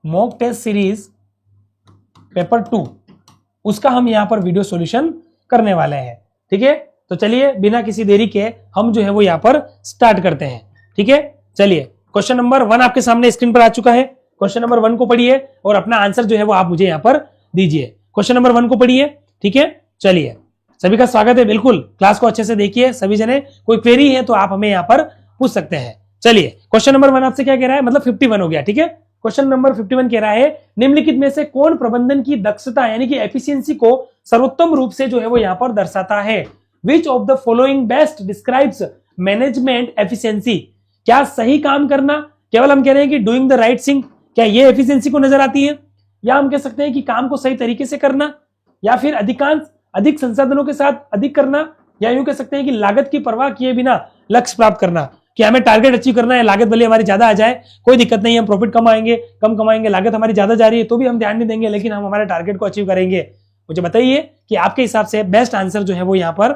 Mock test series paper 2, उसका हम यहां पर वीडियो सॉल्यूशन करने वाले हैं। ठीक है, तो चलिए बिना किसी देरी के हम जो है वो यहां पर स्टार्ट करते हैं। ठीक है, चलिए क्वेश्चन नंबर 1 आपके सामने स्क्रीन पर आ चुका है। क्वेश्चन नंबर 1 को पढ़िए और अपना आंसर जो है वो आप मुझे यहां पर दीजिए। क्वेश्चन नंबर 1 को पढ़िए। ठीक है, चलिए सभी का स्वागत है। बिल्कुल क्लास को अच्छे से देखिए सभी जने। कोई क्वेरी है तो आप हमें यहां पर पूछ सकते हैं। चलिए क्वेश्चन नंबर 1 आपसे क्या कह रहा है, मतलब 51 हो गया। ठीक है, क्वेश्चन नंबर 51 कह रहा है निम्नलिखित में से कौन प्रबंधन की दक्षता यानी कि एफिशिएंसी को सर्वोत्तम रूप से जो है वो यहां पर दर्शाता है। विच of the following best describes management efficiency. क्या सही काम करना, केवल हम कह रहे हैं कि डूइंग द राइट थिंग, क्या ये एफिशिएंसी को नजर आती है, या हम कह सकते हैं कि काम को सही तरीके से करना, या फिर अधिक संसाधनों के साथ अधिक करना, या यूं कह सकते हैं कि लागत की परवाह किए बिना लक्ष्य प्राप्त करना। कि हमें टारगेट अचीव करना है, लागत भले हमारी ज्यादा आ जाए कोई दिक्कत नहीं, हम प्रॉफिट कम कमाएंगे, लागत हमारी ज्यादा जा रही है तो भी हम ध्यान नहीं देंगे, लेकिन हम हमारे टारगेट को अचीव करेंगे। मुझे बताइए कि आपके हिसाब से बेस्ट आंसर जो है वो यहां पर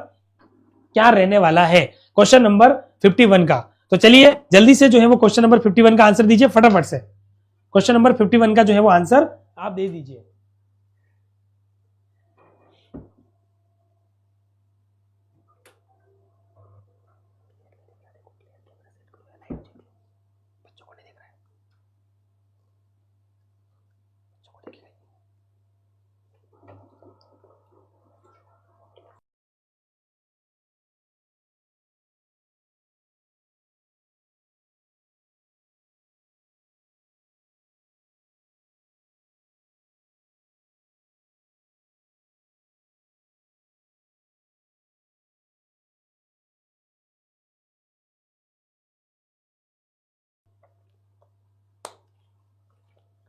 क्या रहने वाला है क्वेश्चन नंबर 51 का। तो चलिए जल्दी से जो है वो क्वेश्चन नंबर 51 का आंसर दीजिए फटाफट से। क्वेश्चन नंबर 51 का जो है वो आंसर आप दे दीजिए।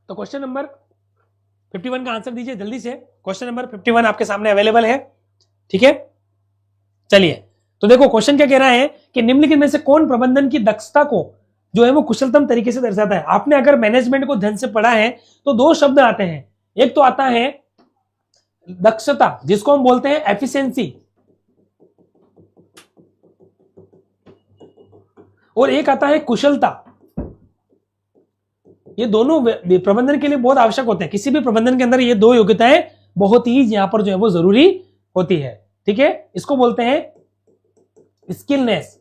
तो क्वेश्चन नंबर 51 का आंसर दीजिए जल्दी से। क्वेश्चन नंबर 51 आपके सामने अवेलेबल है। ठीक है, चलिए तो देखो क्वेश्चन क्या कह रहा है कि निम्नलिखित में से कौन प्रबंधन की दक्षता को जो है वो कुशलतम तरीके से दर्शाता है। आपने अगर मैनेजमेंट को ध्यान से पढ़ा है तो दो शब्द आते हैं, एक तो आता है दक्षता जिसको हम बोलते हैं एफिशिएंसी, और एक आता है कुशलता। ये दोनों प्रबंधन के लिए बहुत आवश्यक होते हैं। किसी भी प्रबंधन के अंदर ये दो योग्यताएं बहुत ही यहां पर जो है वो जरूरी होती है। ठीक है, इसको बोलते हैं स्किलनेस।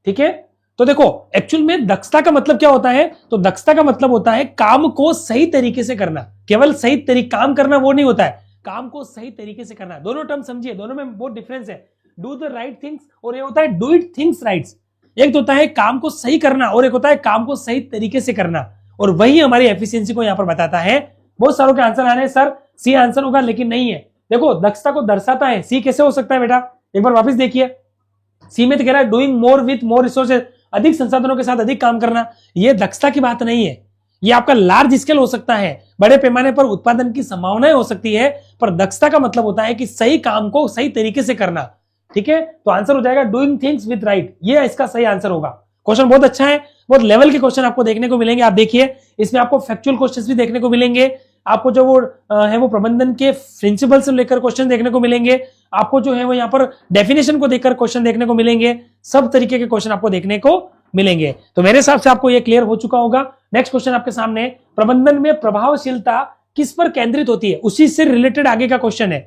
ठीक है, तो देखो एक्चुअल में दक्षता का मतलब क्या होता है, तो दक्षता का मतलब होता है काम को सही तरीके से करना। केवल सही तरीके काम करना वो नहीं होता है, काम को सही तरीके से करना। दोनों टर्म समझिए, दोनों में बहुत डिफरेंस है। डू द राइट थिंग्स और ये होता है डू इट थिंग्स राइट्स। एक तो होता है काम को सही करना और एक होता है काम को सही तरीके से करना, और वही हमारी एफिशिएंसी को यहां पर बताता है। बहुत सारों के आंसर आ रहे हैं सर सी आंसर होगा, लेकिन नहीं है। देखो दक्षता को दर्शाता है, सी कैसे हो सकता है बेटा, एक बार वापस देखिए। सी में तो कह रहा है doing more with more resources, अधिक संसाधनों के साथ अधिक काम करना। यह दक्षता की बात नहीं है, ये आपका लार्ज स्केल हो सकता है, बड़े पैमाने पर उत्पादन की संभावनाएं हो सकती है, पर दक्षता का मतलब होता है कि सही काम को सही तरीके से करना। ठीक है, तो आंसर हो जाएगा डूइंग थिंग्स विथ राइट, ये इसका सही आंसर होगा। क्वेश्चन बहुत अच्छा है, बहुत लेवल के क्वेश्चन आपको देखने को मिलेंगे। आप देखिए इसमें आपको फैक्चुअल क्वेश्चंस भी देखने को मिलेंगे, आपको जो वो है वो प्रबंधन के प्रिंसिपल से लेकर क्वेश्चन देखने को मिलेंगे, आपको जो है वो यहाँ पर डेफिनेशन को देखकर क्वेश्चन देखने को मिलेंगे, सब तरीके के क्वेश्चन आपको देखने को मिलेंगे। तो मेरे हिसाब से आपको ये क्लियर हो चुका होगा। नेक्स्ट क्वेश्चन आपके सामने, प्रबंधन में प्रभावशीलता किस पर केंद्रित होती है, उसी से रिलेटेड आगे का क्वेश्चन है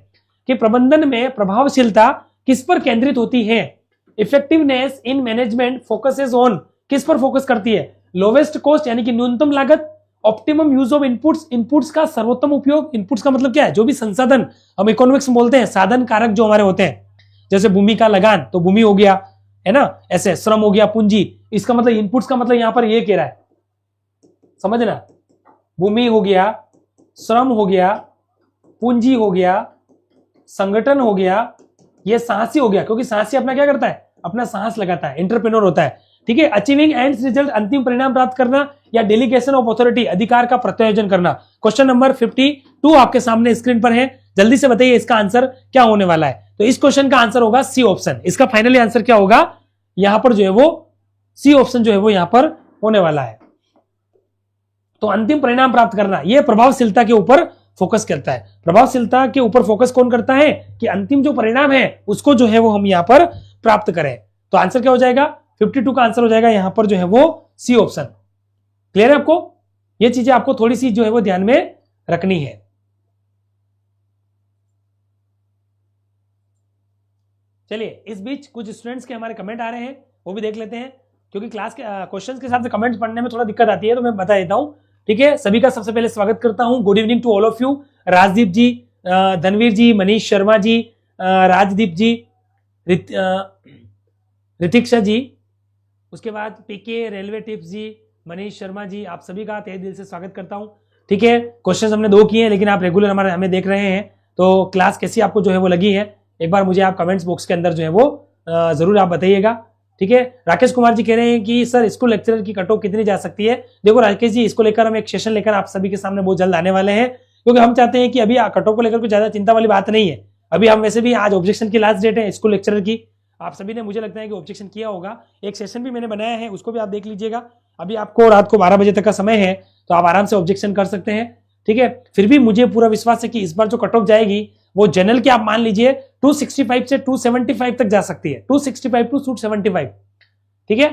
कि प्रबंधन में प्रभावशीलता किस पर केंद्रित होती है। Effectiveness in management focuses on, किस पर फोकस करती है, लोवेस्ट कॉस्ट यानी कि न्यूनतम लागत, optimum use of inputs, inputs का सर्वोत्तम उपयोग। इनपुट्स का मतलब क्या है, जो भी संसाधन हम इकोनॉमिक्स में बोलते हैं, साधन कारक जो हमारे होते हैं, जैसे भूमि का लगान तो भूमि हो गया है ना, ऐसे श्रम हो गया पूंजी, इसका मतलब इनपुट्स का मतलब यहां पर ये कह रहा है, समझना, भूमि हो गया, श्रम हो गया, पूंजी हो गया, संगठन हो गया, ये साहसी हो गया, क्योंकि साहसी अपना क्या करता है, अपना साहस लगाता है, एंटरप्रेन्योर होता है। ठीक है, अचीविंग एंड रिजल्ट, अंतिम परिणाम प्राप्त करना, या डेलीगेशन ऑफ अथॉरिटी, अधिकार का प्रत्यायोजन करना। क्वेश्चन नंबर 52 आपके सामने स्क्रीन पर है, जल्दी से बताइए इसका आंसर क्या होने वाला है। तो इस क्वेश्चन का आंसर होगा सी ऑप्शन। इसका फाइनली आंसर क्या होगा, यहां पर जो है वो सी ऑप्शन जो है वो यहां पर होने वाला है। तो अंतिम परिणाम प्राप्त करना, यह प्रभावशीलता के ऊपर फोकस करता है। प्रभावशीलता के ऊपर फोकस कौन करता है कि अंतिम जो परिणाम है उसको जो है वो हम यहां पर प्राप्त करें। तो आंसर क्या हो जाएगा, 52 का आंसर हो जाएगा यहां पर जो है वो सी ऑप्शन। क्लियर है आपको, ये चीजें आपको थोड़ी सी जो है वो ध्यान में रखनी है। चलिए, इस बीच कुछ स्टूडेंट्स के हमारे कमेंट आ रहे हैं, वो भी देख लेते हैं, क्योंकि क्लास के क्वेश्चंस के हिसाब से कमेंट्स पढ़ने में थोड़ा दिक्कत आती है, तो मैं बता देता हूं। ठीक है, सभी का सबसे पहले स्वागत करता हूं। Good evening to all of you. Rajdeep ji, Dhanveer ji, Manish Sharma ji, Rajdeep ji, Ritiksha ji, उसके बाद PK railway tips ji, Manish Sharma ji, आप सभी का तहे दिल से स्वागत करता हूं। ठीक है, क्वेश्चंस हमने 2 किए हैं, लेकिन आप रेगुलर हमारे हमें देख रहे हैं, तो क्लास कैसी आपको जो है वो लगी है, एक बार मुझे आप कमेंट्स बॉक्स के अंदर जो है वो जरूर आप बताइएगा। ठीक है, राकेश कुमार जी कह रहे हैं कि सर स्कूल लेक्चरर की कट ऑफ कितनी जा सकती है। देखो राकेश जी, इसको लेकर हम एक सेशन लेकर आप सभी के सामने बहुत जल्द आने वाले हैं, क्योंकि हम चाहते हैं कि अभी कट ऑफ को लेकर कोई ज्यादा चिंता वाली बात नहीं है। अभी हम वैसे भी आज ऑब्जेक्शन की लास्ट डेट है स्कूल लेक्चरर की, आप सभी ने मुझे लगता है कि ऑब्जेक्शन किया होगा। एक सेशन भी मैंने बनाया है, उसको भी आप देख लीजिएगा। अभी आपको रात को 12 बजे तक का समय है, तो आप आराम से ऑब्जेक्शन कर सकते हैं। ठीक है, फिर भी मुझे पूरा विश्वास है कि इस बार जो कट ऑफ जाएगी वो जनरल की आप मान लीजिए 265 से 275 तक जा सकती है, 265 टू 275। ठीक है,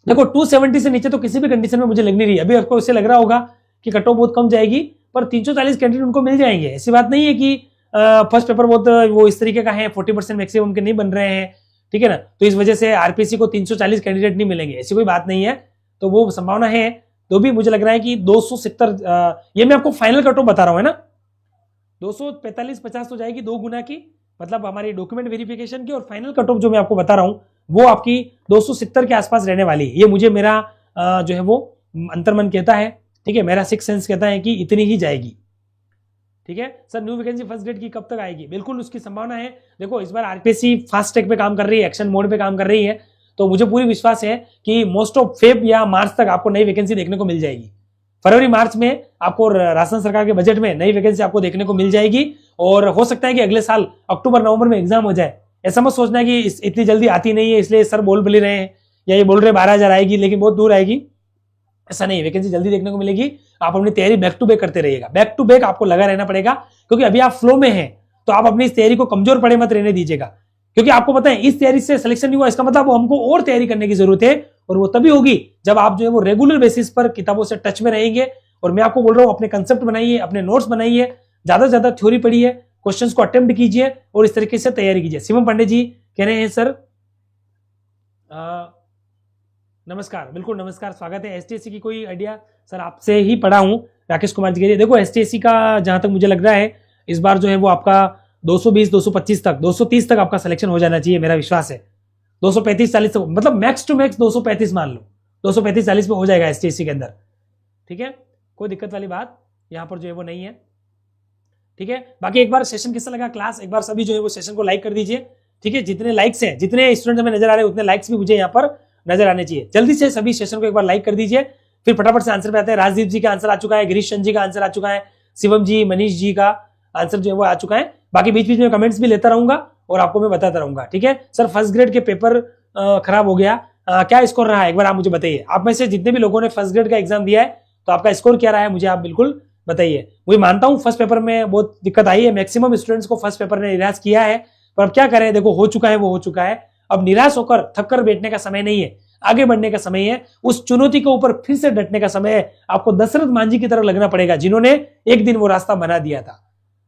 देखो 270 से नीचे तो किसी भी कंडीशन में मुझे लग नहीं रही। अभी आपको इससे लग रहा होगा कि कट ऑफ बहुत कम जाएगी, पर 340 कैंडिडेट उनको मिल जाएंगे। ऐसी बात नहीं है कि फर्स्ट पेपर बहुत वो इस तरीके का है, 40% मैक्सिमम के नहीं बन रहे हैं। ठीक है ना, तो इस वजह से आरपीसी को 340 कैंडिडेट नहीं मिलेंगे, ऐसी कोई बात नहीं है। तो वो संभावना है, तो भी मुझे लग रहा है कि 270, ये मैं आपको फाइनल कट ऑफ बता रहा हूं, है ना। 245-50 तो जाएगी 2 गुना की, मतलब हमारी डॉक्यूमेंट वेरिफिकेशन की, और फाइनल कट ऑफ जो मैं आपको बता रहा हूं वो आपकी 270 के आसपास रहने वाली है। ये मुझे मेरा जो है वो अंतर्मन कहता है। ठीक है, मेरा सिक्स सेंस कहता है कि इतनी ही जाएगी। ठीक है sir, new vacancy first grade की कब तक आएगी? बिल्कुल उसकी संभावना है। देखो इस बार आरपीएससी फास्ट ट्रैक पे काम कर रही है, एक्शन मोड पे काम कर रही है, तो मुझे पूरी विश्वास है कि मोस्ट ऑफ फेब या मार्च तक आपको नई वैकेंसी देखने को मिल जाएगी। फरवरी मार्च में आपको राजस्थान सरकार के बजट में नई वैकेंसी आपको देखने को मिल जाएगी, और हो सकता है कि अगले साल अक्टूबर नवंबर में एग्जाम हो जाए। ऐसा मत सोचना कि इतनी जल्दी आती नहीं है इसलिए सर बोल रहे हैं, या ये बोल रहे 12,000 आएगी लेकिन बहुत दूर आएगी, ऐसा नहीं है। वैकेंसी जल्दी देखने को मिलेगी। आप अपनी तैयारी बैक टू बैक करते रहिएगा, बैक टू बैक आपको लगा रहना पड़ेगा, क्योंकि अभी आप फ्लो में हैं, तो आप अपनी इस तैयारी को कमजोर पड़े मत रहने दीजिएगा। क्योंकि आपको पता है इस तैयारी से सिलेक्शन नहीं हुआ, इसका मतलब हमको और तैयारी करने की जरूरत है, और वो तभी होगी जब आप जो है वो रेगुलर बेसिस पर किताबों से टच में रहेंगे। और मैं आपको बोल रहा हूं, अपने कंसेप्ट बनाइए, अपने नोट्स बनाइए, ज्यादा से ज्यादा थ्योरी पढ़िए, क्वेश्चंस को अटेम्प्ट कीजिए और इस तरीके से तैयारी कीजिए। शिवम पांडे जी कह रहे हैं सर नमस्कार, बिल्कुल नमस्कार, स्वागत है। एसटीएससी की कोई आइडिया? सर आपसे ही पढ़ा हूं। राकेश कुमार जी के लिए देखो, एसटीएससी का जहां तक मुझे लग रहा है इस बार जो है वो आपका 220, 225 तक, 230 तक आपका सिलेक्शन हो जाना चाहिए, मेरा विश्वास है। 235, 40 तक, मतलब मैक्स टू मैक्स 235 मान लो, 235, 40 में हो जाएगा एसटीएससी के अंदर। ठीक है, कोई दिक्कत वाली बात यहां पर जो है वो नहीं है। ठीक है, बाकी एक बार सेशन कैसा लगा क्लास, एक बार सभी जो है वो सेशन को लाइक कर दीजिए। ठीक है, जितने लाइक्स हैं, जितने स्टूडेंट हमें नजर आ रहे हैं, उतने लाइक्स भी मुझे यहाँ पर नजर आने चाहिए। जल्दी से सभी सेशन को एक बार लाइक कर दीजिए, फिर फटाफट से आंसर पे आते हैं। राजदीप जी का आंसर आ चुका है, गिरीश चंद जी का आंसर आ चुका है, शिवम जी, मनीष जी का आंसर जो है वो आ चुका है। बाकी बीच बीच में कमेंट्स भी लेता रहूंगा और आपको मैं बताता रहूंगा। ठीक है सर, फर्स्ट ग्रेड के पेपर खराब हो गया, क्या स्कोर रहा है एक बार आप मुझे बताइए। आप में से जितने भी लोगों ने फर्स्ट ग्रेड का एग्जाम दिया है, तो आपका स्कोर क्या रहा है मुझे आप बिल्कुल बताइए। मुझे मानता हूं फर्स्ट पेपर में बहुत दिक्कत आई है, मैक्सिमम स्टूडेंट्स को फर्स्ट पेपर ने निराश किया है, पर अब क्या करें, देखो हो चुका है वो हो चुका है। अब निराश होकर थक कर बैठने का समय नहीं है, आगे बढ़ने का समय है। उस चुनौती के ऊपर फिर से डटने का समय है। आपको दशरथ मांझी की तरह लगना पड़ेगा, जिन्होंने एक दिन वो रास्ता बना दिया था।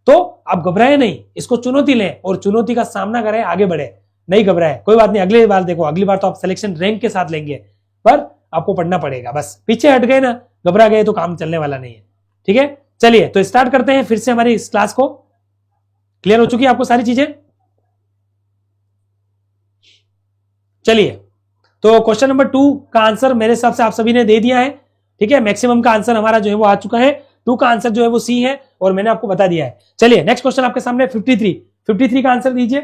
तो आप घबराए नहीं, इसको चुनौती लें और चुनौती का सामना करें, आगे बढ़े, नहीं घबराए, कोई बात नहीं। अगली बार देखो, अगली बार तो आप सिलेक्शन रैंक के साथ लेंगे, पर आपको पढ़ना पड़ेगा। बस पीछे हट गए ना, घबरा गए तो काम चलने वाला नहीं है। ठीक है, चलिए तो स्टार्ट करते हैं फिर से हमारी इस क्लास को। क्लियर हो चुकी है आपको सारी चीजें? चलिए, तो क्वेश्चन नंबर 2 का आंसर मेरे हिसाब से आप सभी ने दे दिया है। ठीक है, मैक्सिमम का आंसर हमारा जो है वो आ चुका है। 2 का आंसर जो है वो सी है और मैंने आपको बता दिया है। चलिए नेक्स्ट क्वेश्चन आपके सामने 53 का आंसर दीजिए।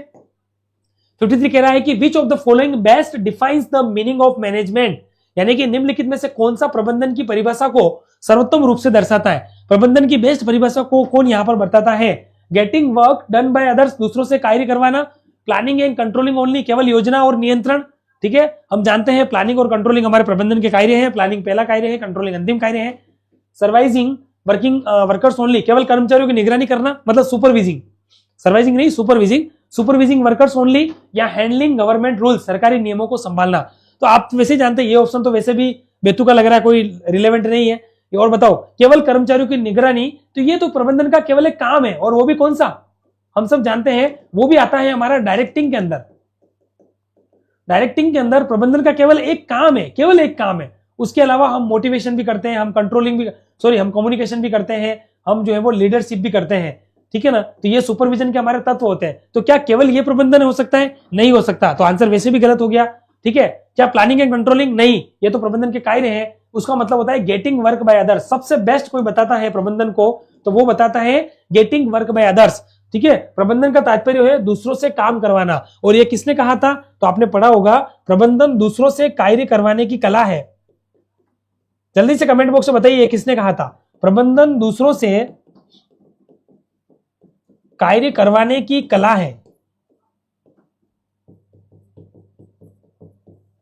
53 कह रहा है कि विच of the following best defines the meaning of management, यानी कि निम्नलिखित में से कौन सा प्रबंधन की परिभाषा को सर्वोत्तम रूप से दर्शाता है। प्रबंधन की बेस्ट परिभाषा को कौन यहां पर बताता है? Getting work done by others, दूसरों से कार्य करवाना। प्लानिंग एंड कंट्रोलिंग ओनली, केवल योजना और नियंत्रण। ठीक है, हम जानते हैं प्लानिंग और कंट्रोलिंग हमारे प्रबंधन के कार्य हैं, प्लानिंग पहला कार्य है, कंट्रोलिंग अंतिम कार्य है। सर्वाइजिंग वर्किंग वर्कर्स ओनली, केवल कर्मचारियों की निगरानी करना, मतलब सुपरविजिंग, सर्वाइजिंग नहीं सुपरविजिंग, सुपरविजिंग वर्कर्स ओनली, या हैंडलिंग गवर्नमेंट रूल्स, सरकारी नियमों को संभालना। तो आप वैसे जानते हैं ये ऑप्शन तो वैसे भी बेतुका लग रहा है, कोई रिलेवेंट नहीं है, और बताओ, केवल कर्मचारियों की निगरानी, तो ये तो प्रबंधन का केवल एक काम है, और वो भी कौन सा, हम सब जानते हैं, वो भी आता है हमारा डायरेक्टिंग के अंदर। डायरेक्टिंग के अंदर प्रबंधन का केवल एक काम है, केवल एक काम है। उसके अलावा हम मोटिवेशन भी करते हैं, हम कंट्रोलिंग भी, हम कम्युनिकेशन भी करते हैं, हम जो है वो लीडरशिप भी करते हैं, ठीक है ना। तो ये सुपरविजन के हमारे तत्व होते हैं। तो क्या केवल ये प्रबंधन हो सकता है? नहीं हो सकता, तो आंसर वैसे भी गलत हो गया, ठीक है। क्या प्लानिंग एंड कंट्रोलिंग? नहीं, ये तो प्रबंधन के कार्य हैं। उसका मतलब होता है गेटिंग वर्क बाय अदर्स। सबसे बेस्ट कोई बताता है प्रबंधन को, तो वो बताता है गेटिंग वर्क बाय अदर्स, ठीक है। प्रबंधन का तात्पर्य है दूसरों से काम करवाना। और ये किसने कहा था? तो आपने पढ़ा होगा, प्रबंधन दूसरों से कार्य करवाने की कला है। जल्दी से कमेंट बॉक्स में बताइए किसने कहा था? प्रबंधन दूसरों से कार्य करवाने की कला है।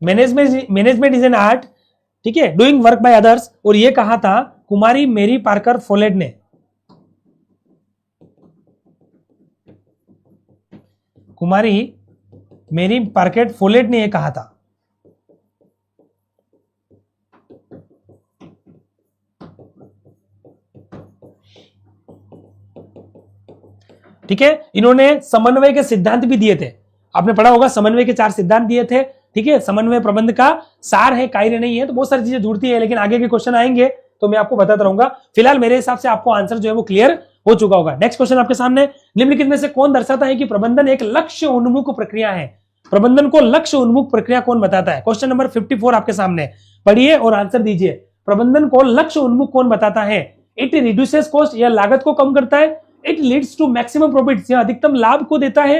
मैनेजमेंट इज एन आर्ट, ठीक है, डूइंग वर्क बाय अदर्स। और ये कहा था कुमारी मेरी पार्कर फोलेट ने। कुमारी मेरी पार्केट फोलेट ने यह कहा था। ठीक है, इन्होंने समन्वय के सिद्धांत भी दिए थे। आपने पढ़ा होगा, समन्वय के 4 सिद्धांत दिए थे, ठीक है। समन्वय प्रबंध का सार है, कार्य नहीं है। तो बहुत सारी चीजें जुड़ती है, लेकिन आगे के क्वेश्चन आएंगे तो मैं आपको बताता रहूंगा। फिलहाल मेरे हिसाब से आपको आंसर जो है वो क्लियर हो चुका होगा। नेक्स्ट क्वेश्चन आपके सामने, निम्नलिखित में से कौन दर्शाता है कि प्रबंधन एक लक्ष्य उन्मुख प्रक्रिया है? प्रबंधन को लक्ष्य उन्मुख प्रक्रिया कौन बताता है? क्वेश्चन नंबर 54 आपके सामने, पढ़िए और आंसर दीजिए। प्रबंधन को लक्ष्य उन्मुख कौन बताता है? इट रिड्यूसेस कॉस्ट, यह लागत को कम करता है। It leads to maximum profits, यह अधिकतम लाभ को देता है।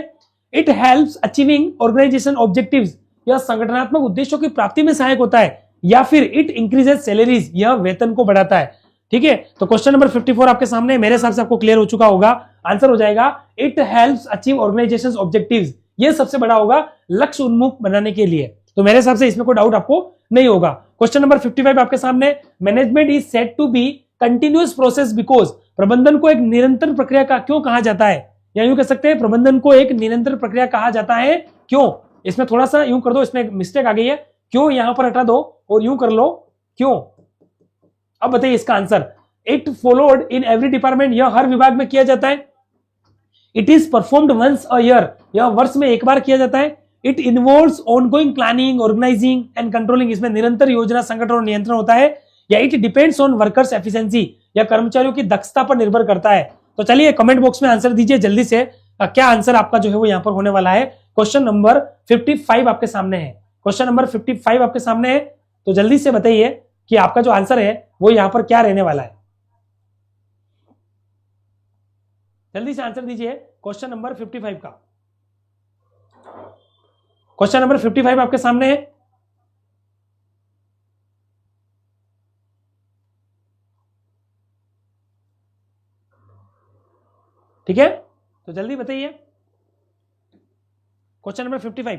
It helps achieving organization objectives, यह संगठनात्मक उद्देश्यों की प्राप्ति में सहायक होता है। या फिर इट इंक्रीजेस सैलरीज, यह वेतन को बढ़ाता है, ठीक है। तो क्वेश्चन नंबर 54 आपके सामने, मेरे हिसाब से आपको क्लियर हो चुका होगा। आंसर हो जाएगा it helps achieve organization objectives. ये सबसे बड़ा होगा लक्ष्य उन्मुख बनाने के लिए। तो मेरे हिसाब से इसमें कोई डाउट आपको नहीं होगा। क्वेश्चन नंबर 55 आपके सामने, management is said to be continuous process because, प्रबंधन को एक निरंतर प्रक्रिया का क्यों कहा जाता है? या यूं कह सकते हैं प्रबंधन को एक निरंतर प्रक्रिया कहा जाता है, क्यों? इसमें थोड़ा सा यूं कर दो, इसमें एक मिस्टेक आ गई है, क्यों यहां पर हटा दो और यूं कर लो, क्यों? अब बताइए इसका answer. It followed in every department, यह हर विभाग में किया जाता है। It is performed once a year, यह वर्ष में एक बार किया जाता है। It involves ongoing planning, organizing and controlling, इसमें निरंतर योजना, संगठन और नियंत्रण होता है। या it depends on workers efficiency, या कर्मचारियों की दक्षता पर निर्भर करता है। तो चलिए कमेंट बॉक्स में आंसर दीजिए जल्दी से, क्या आंसर आपका जो है वो यहां पर होने वाला है। क्वेश्चन नंबर 55 आपके सामने है। क्वेश्चन नंबर 55 आपके सामने है, तो जल्दी से बताइए कि आपका जो आंसर है वो यहां पर क्या रहने वाला है। जल्दी से आंसर दीजिए क्वेश्चन नंबर 55 का। क्वेश्चन नंबर 55 आपके सामने है। ठीक है, तो जल्दी बताइए। क्वेश्चन नंबर 55,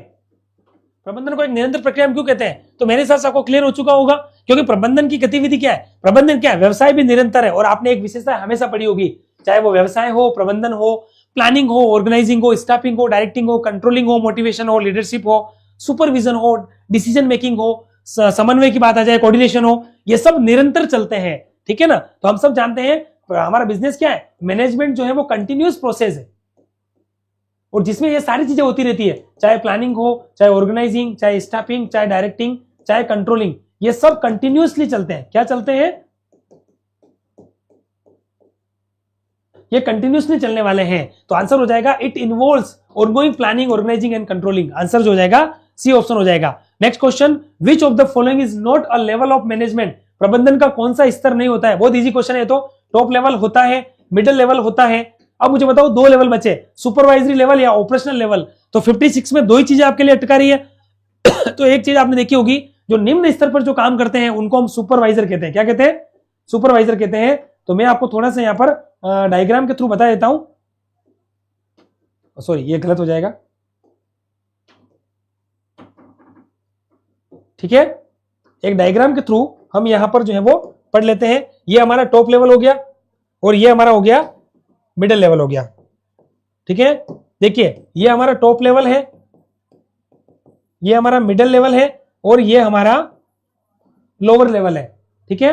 प्रबंधन को एक निरंतर प्रक्रिया में क्यों कहते हैं? तो मेरे हिसाब से आपको क्लियर हो चुका होगा, क्योंकि प्रबंधन की गतिविधि क्या है? प्रबंधन क्या है? व्यवसाय भी निरंतर है। और आपने एक विशेषता हमेशा पढ़ी होगी, चाहे वो व्यवसाय हो, प्रबंधन हो, प्लानिंग हो, ऑर्गेनाइजिंग हो, स्टाफिंग हो, डायरेक्टिंग हो, कंट्रोलिंग हो, मोटिवेशन हो, लीडरशिप हो, सुपरविजन हो, डिसीजन मेकिंग हो, समन्वय की बात आ जाए, कोऑर्डिनेशन हो, ये सब निरंतर चलते हैं, ठीक है ना। तो हम सब जानते हैं हमारा बिजनेस क्या है, मैनेजमेंट जो है वो कंटिन्यूअस प्रोसेस है, और जिसमें ये सारी चीजें होती रहती है, चाहे प्लानिंग हो, चाहे ऑर्गेनाइजिंग, चाहे स्टाफिंग, चाहे डायरेक्टिंग, चाहे कंट्रोलिंग, ये सब कंटिन्यूअसली चलते हैं। क्या चलते हैं? ये कंटिन्यूअसली चलने वाले हैं। तो आंसर हो जाएगा it involves ongoing planning, organizing and controlling. Answer जो हो जाएगा सी ऑप्शन हो जाएगा। Next question, which of the following is not a level of management? प्रबंधन का कौन सा स्तर नहीं होता है? बहुत इजी क्वेश्चन है। तो टॉप लेवल होता है, मिडिल लेवल होता है। अब मुझे बताओ 2 लेवल बचे, सुपरवाइजरी लेवल या ऑपरेशनल लेवल। तो 56 में 2 ही चीजें आपके लिए अटका रही है। तो एक चीज आपने देखी होगी, जो निम्न स्तर पर जो काम करते हैं उनको हम सुपरवाइजर कहते हैं। क्या कहते हैं? सुपरवाइजर कहते हैं। तो मैं आपको थोड़ा सा यहां पर डायग्राम के थ्रू बता देता हूं। सॉरी, ये गलत हो जाएगा, ठीक है। एक डायग्राम के थ्रू हम यहां पर जो है वो पढ़ लेते हैं। ये हमारा टॉप लेवल हो गया और ये हमारा हो गया मिडिल लेवल हो गया, ठीक है। देखिए, ये हमारा टॉप लेवल है, ये हमारा मिडिल लेवल है और ये हमारा लोअर लेवल है, ठीक है।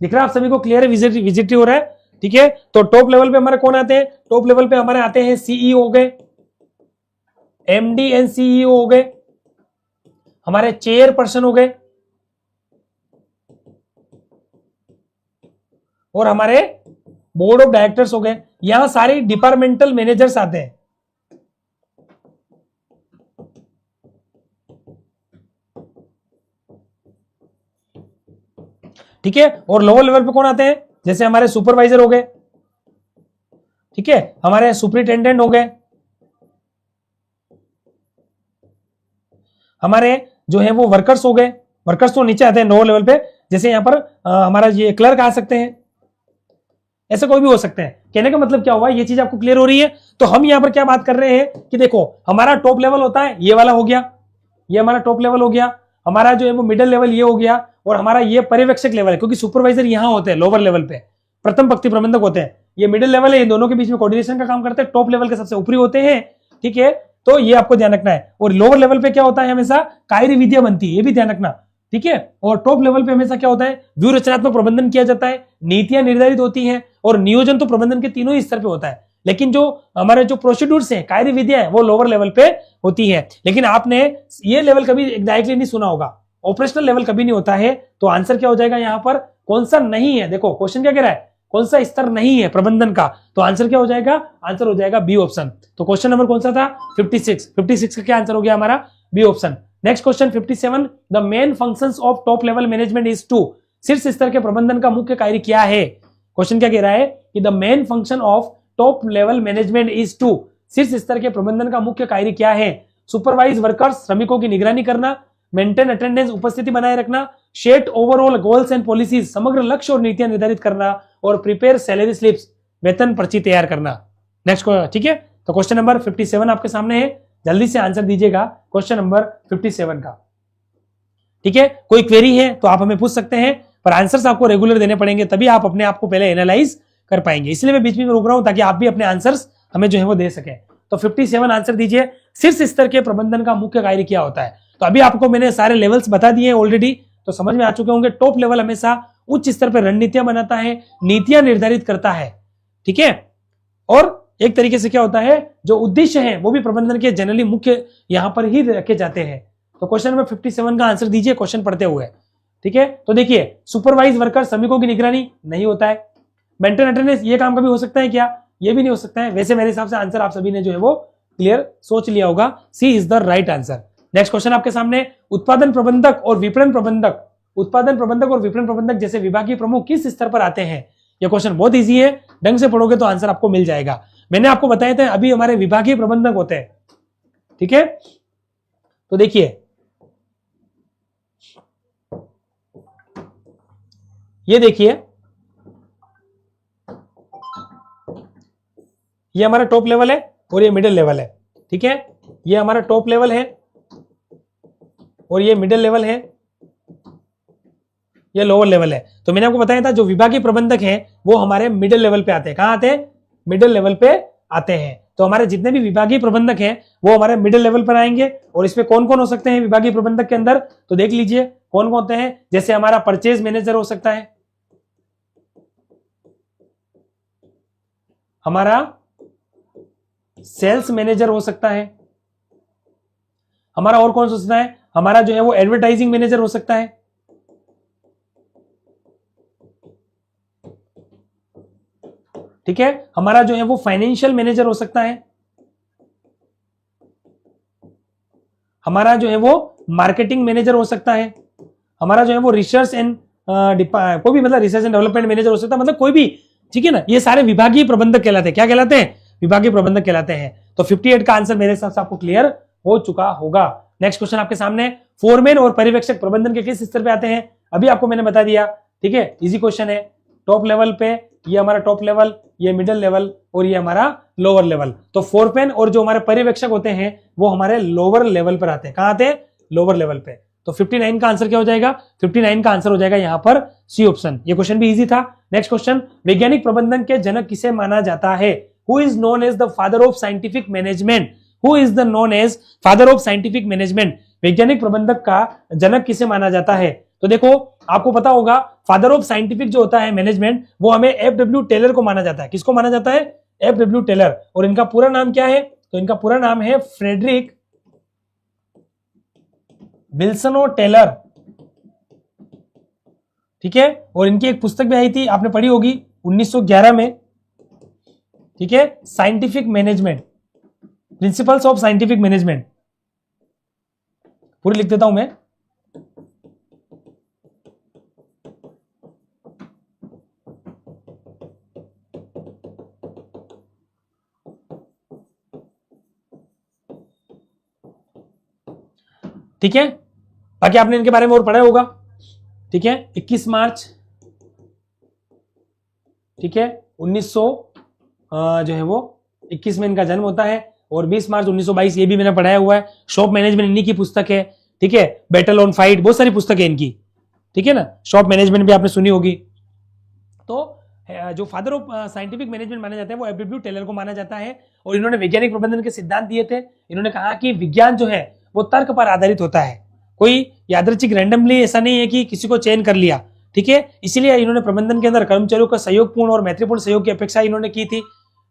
दिख रहा है आप सभी को, क्लियर है, विजिट हो रहा है, ठीक है। तो टॉप लेवल पे हमारे कौन आते हैं, टॉप लेवल पे हमारे आते हैं सीईओ हो गए, एमडी एंड सीईओ हो गए, हमारे चेयरपर्सन हो गए, और हमारे बोर्ड ऑफ डायरेक्टर्स हो गए। यहां सारे डिपार्टमेंटल मैनेजर्स आते हैं, ठीक है। और लोअर लेवल पे कौन आते हैं, जैसे हमारे सुपरवाइजर हो गए, ठीक है, हमारे सुपरिटेंडेंट हो गए, हमारे जो है वो वर्कर्स हो गए। वर्कर्स तो नीचे आते हैं लोअर लेवल पे, जैसे यहां पर हमारा ये क्लर्क आ सकते हैं, ऐसे कोई भी हो सकते हैं। कहने का मतलब क्या हुआ, ये चीज आपको क्लियर हो रही है। तो हम यहां पर क्या बात कर रहे हैं कि देखो हमारा टॉप लेवल होता है ये वाला हो गया, ये हमारा टॉप लेवल हो गया, हमारा जो है वो मिडिल लेवल ये हो गया, और हमारा ये पर्यवेक्षक लेवल है, क्योंकि सुपरवाइजर यहां होते हैं लोअर लेवल पे, प्रथम पंक्ति प्रबंधक होते हैं। ये मिडिल लेवल है, इन दोनों के बीच में कोऑर्डिनेशन का काम करते हैं, टॉप लेवल के सबसे ऊपरी होते हैं, ठीक है। तो ये आपको ध्यान रखना है। और लोअर लेवल पे क्या होता है, हमेशा कार्य विधियां बनती है, ये भी ध्यान रखना, ठीक है। और टॉप लेवल पे हमेशा क्या होता है, व्यू रचनात्मक प्रबंधन किया जाता है, नीतियां निर्धारित होती हैं, और नियोजन तो प्रबंधन के तीनों ही स्तर पे होता है। लेकिन जो हमारे जो प्रोसीड्यूर्स हैं, कार्य विधियां हैं, वो लोअर लेवल पे होती है। लेकिन आपने ये लेवल कभी डायरेक्टली नहीं सुना होगा, ऑपरेशनल लेवल कभी नहीं होता है। तो आंसर क्या हो जाएगा यहाँ पर, कौन सा नहीं है, देखो क्वेश्चन क्या कह रहा है, कौन सा स्तर नहीं है प्रबंधन का, तो आंसर क्या हो जाएगा, आंसर हो जाएगा बी ऑप्शन। तो क्वेश्चन नंबर कौन सा था, 56 का क्या आंसर हो गया हमारा, B option. Next question 57, the main functions of top level management is to, शीर्ष स्तर के प्रबंधन का मुख्य कार्य क्या है। क्वेश्चन क्या कह रहा है कि the main function of top level management is to, शीर्ष स्तर के प्रबंधन का मुख्य कार्य क्या है, सुपरवाइज वर्कर्स, श्रमिकों की निगरानी करना, मेंटेन अटेंडेंस, उपस्थिति बनाए रखना, set overall goals and policies, समग्र लक्ष्य और नीतियां निर्धारित करना, और प्रिपेयर सैलरी स्लिप्स, वेतन पर्ची तैयार करना। नेक्स्ट, ठीक है। तो क्वेश्चन नंबर 57 आपके सामने है, जल्दी से आंसर दीजिएगा क्वेश्चन नंबर 57 का, ठीक है। कोई क्वेरी है तो आप हमें पूछ सकते हैं, पर आंसर्स आपको रेगुलर देने पड़ेंगे, तभी आप अपने आप को पहले एनालाइज कर पाएंगे। इसलिए मैं बीच में रोक रहा हूं, ताकि आप भी अपने आंसर्स हमें जो है वो दे सकें। तो 57 आंसर दीजिए, शीर्ष स्तर के प्रबंधन का मुख्य कार्य क्या होता है। तो अभी आपको मैंने सारे लेवल्स बता दिए ऑलरेडी, तो समझ में आ चुके होंगे। टॉप लेवल हमेशा उच्च स्तर पर रणनीतियां बनाता है, नीतियां निर्धारित करता है, ठीक है। और एक तरीके से क्या होता है, जो उद्देश्य है वो भी प्रबंधन के जनरली मुख्य यहां पर ही रखे जाते हैं। तो क्वेश्चन नंबर 57 का आंसर दीजिए क्वेश्चन पढ़ते हुए, ठीक है। तो देखिए, सुपरवाइज वर्कर, श्रमिकों की निगरानी नहीं होता है, मेंटेन अटेंडेंस, ये काम कभी हो सकता है क्या, ये भी नहीं हो सकता है। वैसे मेरे हिसाब से आंसर आप सभी ने जो है वो क्लियर सोच लिया होगा, C is the right answer. Next question आपके सामने, उत्पादन प्रबंधक और विपणन प्रबंधक, उत्पादन प्रबंधक और विपणन प्रबंधक जैसे विभागीय प्रमुख किस स्तर पर आते हैं। यह क्वेश्चन बहुत इजी है, ढंग से पढ़ोगे तो आंसर आपको मिल जाएगा। मैंने आपको बताया था अभी हमारे विभागीय प्रबंधक होते हैं, ठीक है। तो देखिए, ये देखिए, ये हमारा टॉप लेवल है और ये मिडिल लेवल है, ठीक है। ये हमारा टॉप लेवल है और ये मिडिल लेवल है, ये लोअर लेवल है। तो मैंने आपको बताया था जो विभागीय प्रबंधक हैं वो हमारे मिडिल लेवल पे आते हैं। कहां आते हैं, मिडिल लेवल पे आते हैं। तो हमारे जितने भी विभागीय प्रबंधक हैं वो हमारे मिडिल लेवल पर आएंगे। और इसमें कौन कौन हो सकते हैं विभागीय प्रबंधक के अंदर, तो देख लीजिए कौन कौन होते हैं। जैसे हमारा परचेज मैनेजर हो सकता है, हमारा सेल्स मैनेजर हो सकता है, हमारा और कौन हो सकता है, हमारा जो है वो एडवर्टाइजिंग मैनेजर हो सकता है, ठीक है। हमारा जो है वो फाइनेंशियल मैनेजर हो सकता है, हमारा जो है वो मार्केटिंग मैनेजर हो सकता है, हमारा जो है वो रिसर्च एंड कोई भी मतलब रिसर्च एंड डेवलपमेंट मैनेजर हो सकता है, मतलब कोई भी, ठीक है ना। ये सारे विभागीय प्रबंधक कहलाते हैं। क्या कहलाते हैं, विभागीय प्रबंधक कहलाते हैं। तो 58 का आंसर मेरे हिसाब से आपको क्लियर हो चुका होगा। नेक्स्ट क्वेश्चन आपके सामने, फोरमैन और पर्यवेक्षक प्रबंधन के किस स्तर पे आते हैं, अभी आपको मैंने बता दिया, ठीक है। इजी क्वेश्चन है। टॉप लेवल पे ये हमारा टॉप लेवल, ये मिडिल लेवल और ये हमारा लोअर लेवल। तो फोरमैन और जो हमारे पर्यवेक्षक होते हैं वो हमारे लोअर लेवल पर आते हैं। कहां आते हैं, लोअर लेवल पे। तो 59 का आंसर क्या हो जाएगा, 59 का आंसर हो जाएगा यहां पर सी ऑप्शन। ये क्वेश्चन भी इजी था। नेक्स्ट क्वेश्चन, वैज्ञानिक प्रबंधन के जनक किसे माना जाता है, who is known as the father of scientific management, who is the known as father of scientific management, वैज्ञानिक प्रबंधक का जनक किसे माना जाता है। तो देखो आपको पता होगा फादर ऑफ साइंटिफिक जो होता है मैनेजमेंट, वो हमें एफ.डब्ल्यू. टेलर को माना जाता है। किसको माना जाता है? एफ.डब्ल्यू. टेलर। और इनका पूरा नाम क्या है? तो इनका पूरा नाम है फ्रेडरिक विल्सन टेलर, ठीक है। और इनकी एक पुस्तक भी आई थी, आपने पढ़ी होगी 1911 में, ठीक है, scientific management, principles of scientific management. पूरी लिख देता हूं मैं। ठीक है, बाकी आपने इनके बारे में और पढ़ा होगा, ठीक है। 21 मार्च, ठीक है, 1900 जो है वो 21 में इनका जन्म होता है, और 20 मार्च 1922, ये भी मैंने पढ़ाया हुआ है। शॉप मैनेजमेंट इन्हीं की पुस्तक है, ठीक है। बैटल ऑन फाइट, बहुत सारी पुस्तक है इनकी, ठीक है ना। शॉप मैनेजमेंट भी आपने सुनी होगी। तो जो फादर ऑफ साइंटिफिक मैनेजमेंट माने जाते हैं वो एफ.डब्ल्यू. टेलर को माना जाता है, और इन्होंने वैज्ञानिक प्रबंधन के सिद्धांत दिए थे। इन्होंने कहा कि विज्ञान जो है वो तर्क पर आधारित होता है, कोई यादृच्छिक रैंडमली ऐसा नहीं है कि किसी को चयन कर लिया, ठीक है। इसीलिए इन्होंने प्रबंधन के अंदर कर्मचारियों का सहयोगपूर्ण और मैत्रीपूर्ण सहयोग की अपेक्षा इन्होंने की थी,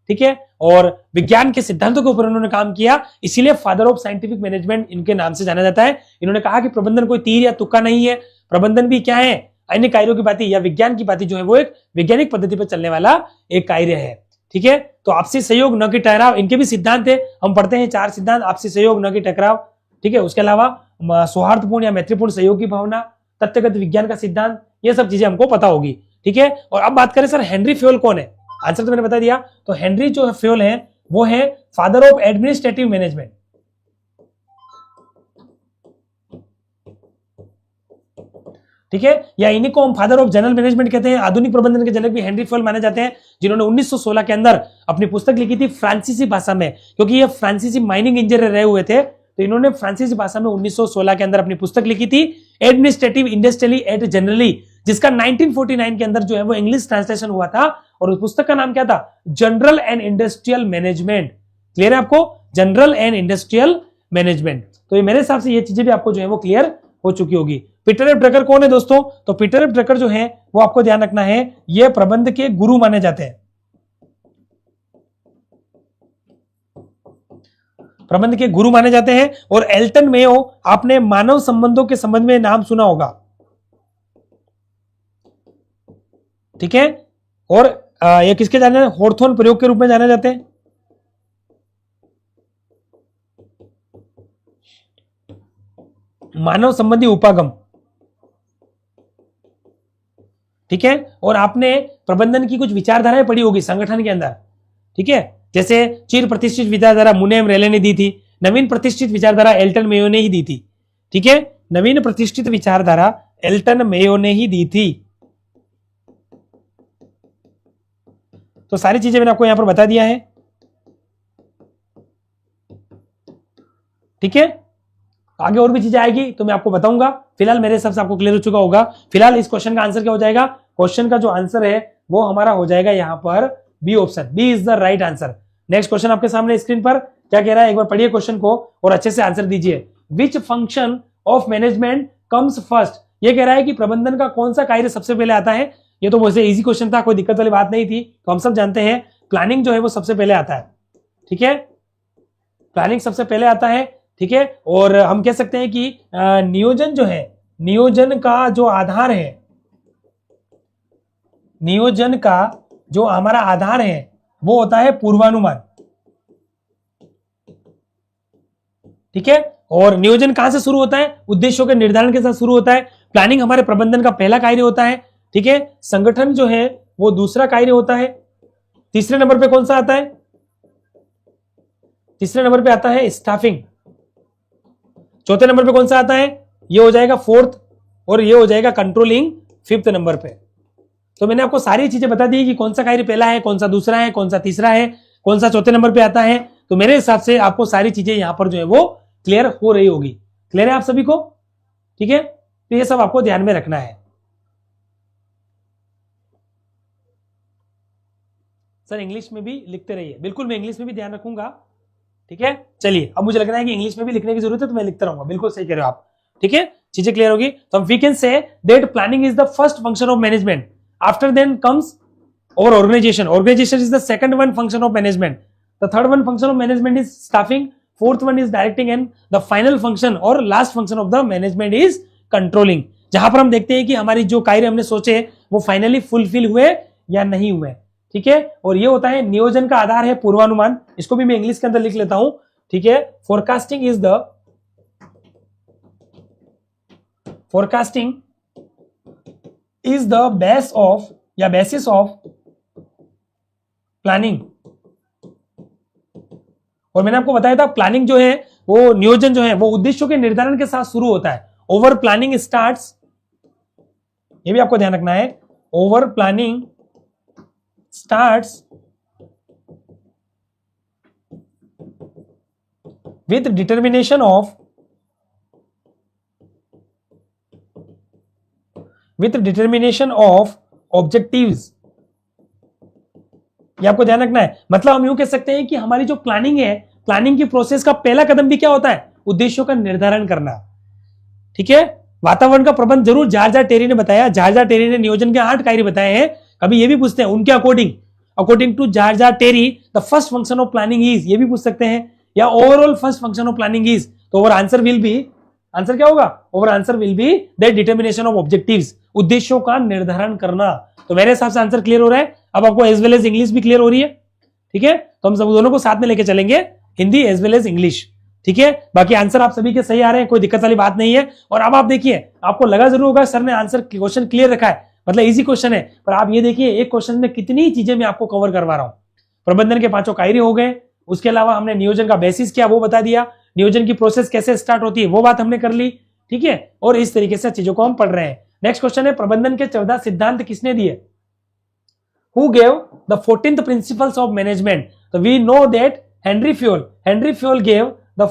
ठीक है। और विज्ञान के सिद्धांतों के ऊपर उन्होंने काम किया, इसीलिए फादर ऑफ साइंटिफिक मैनेजमेंट इनके नाम से जाना जाता है। इन्होंने कहा कि प्रबंधन कोई तीर या तुक्का नहीं है, प्रबंधन भी क्या है, अन्य कार्यों की बातें या विज्ञान की बातें जो है वो एक वैज्ञानिक पद्धति पर चलने वाला एक कार्य है, ठीक है। तो आपसी सहयोग न कि टकराव, इनके भी सिद्धांत है, हम पढ़ते हैं 4 सिद्धांत। आपसी सहयोग न कि टकराव, ठीक है। उसके अलावा सौहार्दपूर्ण या मैत्रीपूर्ण सहयोग की भावना, तथ्यगत विज्ञान का सिद्धांत, ये सब चीजें हमको पता होगी, ठीक है। और अब बात करें सर हेनरी फ्योल कौन है, आंसर तो मैंने बता दिया। तो हेनरी जो फ्योल है वो है फादर ऑफ एडमिनिस्ट्रेटिव मैनेजमेंट, ठीक है, या इन्हीं को हम फादर ऑफ जनरल मैनेजमेंट कहते हैं। आधुनिक प्रबंधन के जनक भी हेनरी फ्योल माने जाते हैं, जिन्होंने 1916 के अंदर अपनी पुस्तक लिखी थी फ्रांसीसी भाषा में, क्योंकि ये फ्रांसीसी माइनिंग इंजीनियर रहे हुए थे, तो इन्होंने फ्रांसीसी भाषा में 1916 के अंदर अपनी पुस्तक लिखी थी एडमिनिस्ट्रेटिव इंडस्ट्रियली एट जनरली, जिसका 1949 के अंदर जो है वो इंग्लिश ट्रांसलेशन हुआ था, और उस पुस्तक का नाम क्या था? General and industrial management. Clear है आपको? General and industrial management. तो ये मेरे हिसाब से ये चीजें भी आपको जो है वो क्लियर हो चुकी होगी। पीटर एफ ड्रकर कौन है दोस्तों? तो पीटर एफ ड्रकर जो है वो आपको ध्यान रखना है, ये प्रबंध के गुरु माने जाते हैं, प्रबंध के गुरु माने जाते हैं। और एल्टन मेयो, आपने मानव संबंधों के संबंध में नाम सुना होगा, ठीक है। और ये किसके जाने, हॉर्थोन प्रयोग के रूप में जाने जाते हैं, मानव संबंधी उपागम, ठीक है। और आपने प्रबंधन की कुछ विचारधाराएं पढ़ी होगी संगठन के अंदर, ठीक है। जैसे चिर प्रतिष्ठित विचारधारा मुनेम रेले ने दी थी, नवीन प्रतिष्ठित विचारधारा एल्टन मेयो ने ही दी थी, ठीक है। नवीन प्रतिष्ठित विचारधारा एल्टन मेयो ने ही दी थी। तो सारी चीजें मैंने आपको यहां पर बता दिया है, ठीक है। आगे और भी चीजें आएगी तो मैं आपको बताऊंगा। फिलहाल मेरे हिसाब से आपको क्लियर हो चुका होगा। फिलहाल इस क्वेश्चन का आंसर क्या हो जाएगा? क्वेश्चन का जो आंसर है वो हमारा हो जाएगा यहां पर B option, B is the right answer. Next question आपके सामने स्क्रीन पर क्या कह रहा है, एक बार पढ़िए क्वेश्चन को और अच्छे से आंसर दीजिए। Which function of management comes first? ये कह रहा है कि प्रबंधन का कौन सा कार्य सबसे पहले आता है। ये तो बहुत इजी क्वेश्चन था, कोई दिक्कत वाली बात नहीं थी। तो हम सब जानते हैं प्लानिंग जो है वो सबसे पहले आता है, ठीक है। प्लानिंग सबसे पहले आता है, ठीक है। और हम कह सकते हैं कि नियोजन जो है, नियोजन का जो आधार है, नियोजन का जो हमारा आधार है वो होता है पूर्वानुमान, ठीक है। और नियोजन कहां से शुरू होता है? उद्देश्यों के निर्धारण के साथ शुरू होता है। प्लानिंग हमारे प्रबंधन का पहला कार्य होता है, ठीक है। संगठन जो है वो दूसरा कार्य होता है। तीसरे नंबर पे कौन सा आता है? तीसरे नंबर पे आता है स्टाफिंग। चौथे नंबर पे कौन सा आता है? ये हो जाएगा फोर्थ, और ये हो जाएगा कंट्रोलिंग फिफ्थ नंबर पे। तो मैंने आपको सारी चीजें बता दी कि कौन सा कार्य पहला है, कौन सा दूसरा है, कौन सा तीसरा है, कौन सा चौथे नंबर पे आता है। तो मेरे हिसाब से आपको सारी चीजें यहां पर जो है वो क्लियर हो रही होगी। क्लियर है आप सभी को? ठीक है, तो ये सब आपको ध्यान में रखना है। सर इंग्लिश में भी लिखते रहिए। बिल्कुल, मैं इंग्लिश में भी ध्यान रखूंगा, ठीक है। चलिए, अब मुझे लग रहा है कि इंग्लिश में भी लिखने की जरूरत है, तो मैं लिखता रहूंगा। बिल्कुल सही कह रहे हो आप, ठीक है। चीजें क्लियर होगी। तो we can say that planning is the first function of management, after then comes और organization is the second one function of management, the third one function of management is staffing, fourth one is directing, and the final function और last function of the management is controlling। जहां पर हम देखते हैं कि हमारी जो कार्य हमने सोचे वो फाइनली फुलफिल हुए या नहीं हुए, ठीक है। और ये होता है नियोजन का आधार है पूर्वानुमान, इसको भी मैं इंग्लिश के अंदर लिख लेता हूं, ठीक है। Forecasting is the base of या बेसिस ऑफ प्लानिंग। और मैंने आपको बताया था प्लानिंग जो है वो नियोजन जो है वो उद्देश्यों के निर्धारण के साथ शुरू होता है। ओवर प्लानिंग स्टार्ट्स, ये भी आपको ध्यान रखना है, over planning starts with determination of objectives. ये आपको ध्यान रखना है। मतलब हम यूं कह सकते हैं कि हमारी जो प्लानिंग है, प्लानिंग की प्रोसेस का पहला कदम भी क्या होता है, उद्देश्यों का निर्धारण करना, ठीक है। वातावरण का प्रबंध जरूर जॉर्ज टेरी ने बताया, जॉर्ज टेरी ने नियोजन के 8 कार्य बताए हैं। कभी ये भी पूछते हैं उनके according to George Terry the first function of planning is, ये भी पूछ सकते हैं, या overall first function of planning is. तो our answer will be, answer क्या होगा, our answer will be the determination of objectives, उद्देश्यों का निर्धारण करना। तो मेरे हिसाब से आंसर क्लियर हो रहा है। अब आपको एज वेल एज इंग्लिश भी क्लियर हो रही है, ठीक है। तो हम सब दोनों को साथ में लेके चलेंगे, Hindi as well as English, ठीक है। बाकी आंसर आप सभी के सही आ रहे हैं, कोई दिक्कत वाली बात नहीं है। और अब आप देखिए, आपको लगा जरूर होगा सर ने आंसर क्वेश्चन क्लियर रखा है, मतलब इजी क्वेश्चन है, पर आप ये देखिए एक क्वेश्चन में कितनी चीजें मैं आपको कवर करवा रहा हूं। प्रबंधन के 5 कार्य हो गए, उसके अलावा हमने नियोजन का बेसिस क्या वो बता दिया, नियोजन की प्रोसेस कैसे स्टार्ट होती है वो बात हमने कर ली, ठीक है। और इस तरीके से चीजों को हम पढ़ रहे हैं। नेक्स्ट क्वेश्चन है, प्रबंधन के 14 सिद्धांत किसने दिए? Who gave the 14th principles of management? So we know that Henry Fayol gave the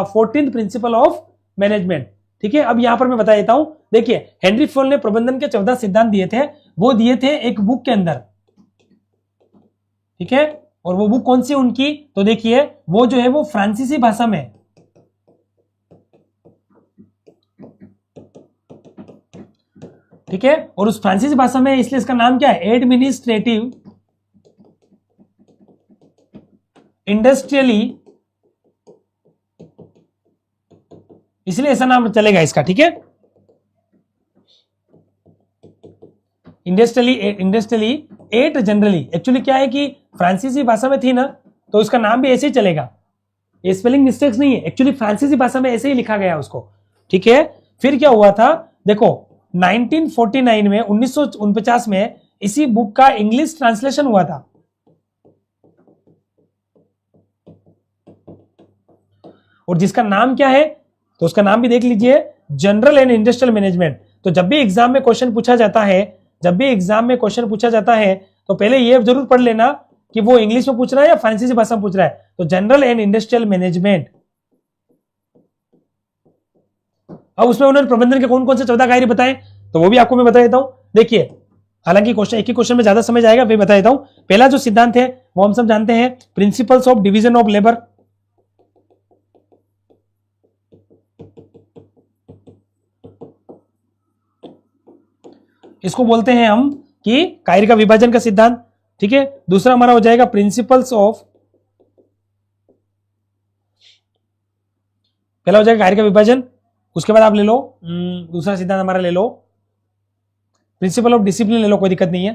14th principle of management, ठीक है। अब यहां पर मैं बता देता हूं, देखिए हेनरी फ्योल ने प्रबंधन के 14 सिद्धांत दिए थे, वो दिए थे एक बुक के अंदर, ठीक है। और वो बुक कौन सी उनकी, तो देखिए वो जो है वो फ्रांसीसी भाषा में, ठीक है। और उस फ्रांसीसी भाषा में, इसलिए इसका नाम क्या है, एडमिनिस्ट्रेटिव इंडस्ट्रियली, इसलिए ऐसा नाम चलेगा इसका, ठीक है। इंडस्ट्रियली एट जनरली, एक्चुअली क्या है कि फ्रांसीसी भाषा में थी ना, तो उसका नाम भी ऐसे ही चलेगा, ये स्पेलिंग मिस्टेक्स नहीं है, एक्चुअली फ्रांसीसी भाषा में ऐसे ही लिखा गया उसको, ठीक है। फिर क्या हुआ था, देखो 1949 में, 1949 में इसी बुक का इंग्लिश ट्रांसलेशन हुआ था, और जिसका नाम क्या है, तो उसका नाम भी देख लीजिए, जनरल एंड इंडस्ट्रियल मैनेजमेंट। तो जब भी एग्जाम में क्वेश्चन पूछा जाता है, तो पहले ये जरूर पढ़ लेना कि वो इंग्लिश में पूछ रहा है या फ्रांसीसी भाषा में पूछ रहा है। तो जनरल एंड इंडस्ट्रियल मैनेजमेंट। अब उसमें उन्होंने प्रबंधन के कौन कौन से 14 कार्य बताए, तो वो भी आपको मैं बता देता हूं। देखिए, हालांकि क्वेश्चन एक ही क्वेश्चन में ज्यादा समय जाएगा, मैं बता देता हूं। पहला जो सिद्धांत है वो हम सब जानते हैं, principles of division of labour. इसको बोलते हैं हम कि कार्य का विभाजन का सिद्धांत, ठीक है। दूसरा हमारा हो जाएगा प्रिंसिपल्स ऑफ, पहला हो जाएगा कार्य का विभाजन, उसके बाद आप ले लो दूसरा सिद्धांत हमारा ले लो प्रिंसिपल ऑफ डिसिप्लिन, ले लो, कोई दिक्कत नहीं है,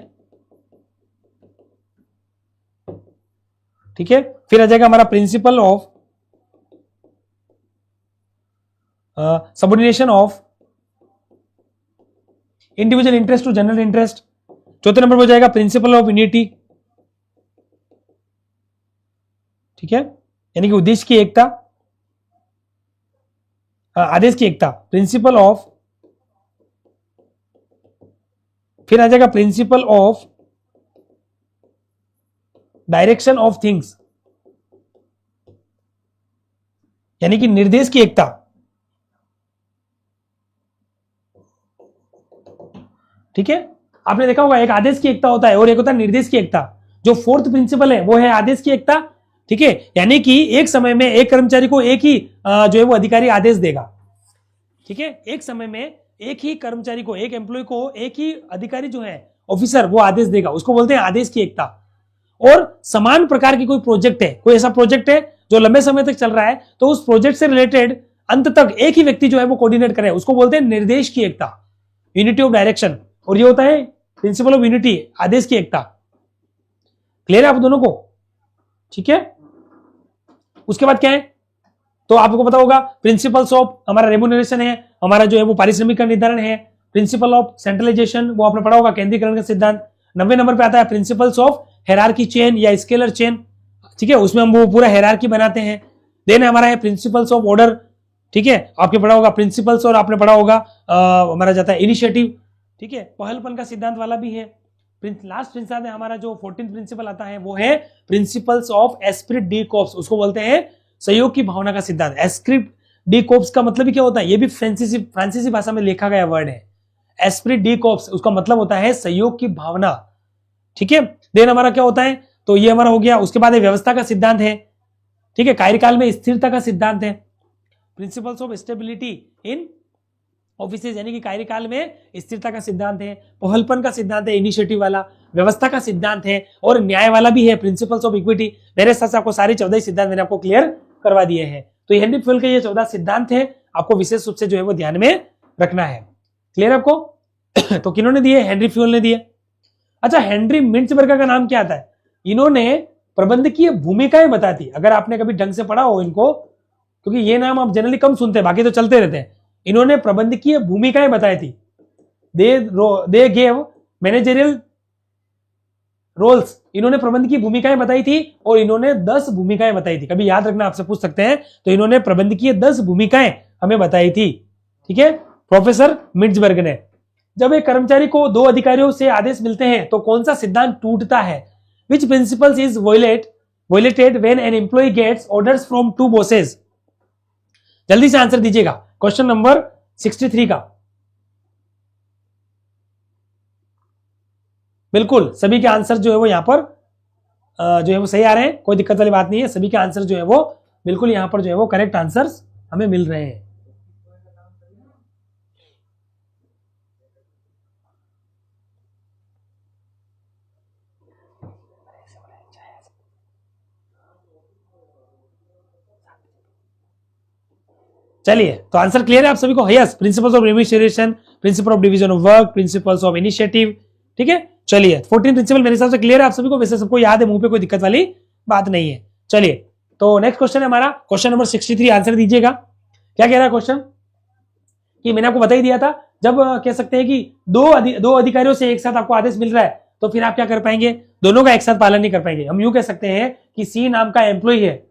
ठीक है। फिर आ जाएगा हमारा principle of subordination of individual interest to general interest. चौथे नंबर पर हो जाएगा प्रिंसिपल ऑफ यूनिटी, ठीक है, यानी कि उद्देश्य की एकता, आदेश की एकता, प्रिंसिपल ऑफ। फिर आ जाएगा principle of direction of things, यानी कि निर्देश की एकता, ठीक है। आपने देखा होगा एक आदेश की एकता होता है और एक होता है निर्देश की एकता। जो फोर्थ प्रिंसिपल है वो है आदेश की एकता, ठीक है, यानी कि एक समय में एक कर्मचारी को एक ही जो है वो अधिकारी आदेश देगा, ठीक है, एक समय में एक ही कर्मचारी को, एक एम्प्लॉय को, एक ही अधिकारी जो है ऑफिसर वो आदेश देगा, उसको बोलते हैं आदेश की एकता। और समान प्रकार की कोई प्रोजेक्ट है, कोई ऐसा प्रोजेक्ट है जो लंबे समय तक चल रहा है, तो उस प्रोजेक्ट से रिलेटेड अंत तक एक ही व्यक्ति जो है वो कोऑर्डिनेट करे, उसको बोलते हैं निर्देश की एकता, यूनिटी ऑफ डायरेक्शन। और ये होता है प्रिंसिपल ऑफ यूनिटी, आदेश की एकता। क्लियर है आप दोनों को? ठीक है, उसके बाद क्या है, तो आपको पता होगा प्रिंसिपल्स ऑफ हमारा रेम्यूनरेशन है, हमारा जो है वो पारिश्रमिक का निर्धारण है। प्रिंसिपल ऑफ सेंट्रलाइजेशन वो आपने पढ़ा होगा, केंद्रीकरण का सिद्धांत। 90 नंबर पे आता है प्रिंसिपल्स ऑफ हेरारकी चेन या स्केलर चेन, ठीक है, उसमें हम वो पूरा हेरारकी बनाते हैं। देन हमारा है प्रिंसिपल्स ऑफ ऑर्डर, ठीक है, आपने पढ़ा होगा प्रिंसिपल्स, और आपने पढ़ा होगा हमारा जाता है इनिशिएटिव, ठीक है, पहलपन का सिद्धांत वाला भी है। लास्ट प्रिंसिपल है हमारा जो 14th प्रिंसिपल आता है वो है principles of Spirit D corps, उसको बोलते हैं सहयोग की भावना का सिद्धांत। एस्पिरिट डी कॉर्प्स का मतलब क्या होता है, ये भी फ्रांसीसी भाषा में लिखा गया वर्ड है। एस्पिरिट डी कॉर्प्स उसका मतलब होता है सहयोग की भावना, ठीक है। देन हमारा क्या होता है, तो ये हमारा हो गया। उसके बाद व्यवस्था का सिद्धांत है, ठीक है, कार्यकाल में स्थिरता का सिद्धांत है। Principles of stability in offices, यानी कि कार्यकाल में स्थिरता का सिद्धांत है। पहलपन का सिद्धांत है इनिशिएटिव वाला, व्यवस्था का सिद्धांत है, और न्याय वाला भी है प्रिंसिपल्स ऑफ इक्विटी। मेरे साथ आपको सारे 14 सिद्धांत मैंने आपको क्लियर करवा दिए हैं। तो हेनरी फ्यूल के ये 14 सिद्धांत है, आपको विशेष रूप से जो है वो ध्यान में रखना है। क्लियर आपको? तो किन्होंने दिए? हेनरी फ्यूल ने दिए। अच्छा, हेनरी मिंट्सबर्गर का नाम क्या आता है? इन्होंने प्रबंधकीय भूमिकाएं बताती, अगर आपने कभी ढंग से पढ़ा हो इनको, क्योंकि ये नाम आप जनरली कम सुनते हैं, बाकी तो चलते रहते हैं। इन्होंने प्रबंधकीय भूमिकाएं बताई थी। दे गेव मैनेजरियल रोल्स, इन्होंने प्रबंधकीय भूमिकाएं बताई थी, और इन्होंने 10 भूमिकाएं बताई थी। कभी याद रखना, आपसे पूछ सकते हैं, तो इन्होंने प्रबंधकीय 10 भूमिकाएं हमें बताई थी, ठीक है, प्रोफेसर मिंट्सबर्ग ने। जब एक कर्मचारी को 2 अधिकारियों से आदेश मिलते हैं तो कौन सा सिद्धांत टूटता है? Which principles is violated when an employee gets orders from 2 bosses? जल्दी से आंसर दीजिएगा, क्वेश्चन नंबर 63 का। बिल्कुल सभी के आंसर जो है वो यहां पर जो है वो सही आ रहे हैं, कोई दिक्कत वाली बात नहीं है। सभी के आंसर जो है वो बिल्कुल यहां पर जो है वो करेक्ट आंसर्स हमें मिल रहे हैं। चलिए, तो आंसर क्लियर है आप सभी को? Yes, principles of administration, principle of division of work, principles of initiative, ठीक है। चलिए, 14 प्रिंसिपल मेरे हिसाब से क्लियर है आप सभी को, वैसे सबको याद है, मुंह पे कोई दिक्कत वाली बात नहीं है। चलिए, तो नेक्स्ट क्वेश्चन है हमारा क्वेश्चन नंबर 63, आंसर दीजिएगा। क्या कह रहा है क्वेश्चन? कि मैंने आपको बता ही दिया था, जब कह सकते हैं कि दो अधिकारियों से एक साथ आपको आदेश मिल रहा है, तो फिर आप क्या कर पाएंगे? दोनों का एक साथ पालन नहीं कर पाएंगे। हम यूं कह सकते हैं कि सी नाम का एम्प्लॉय है,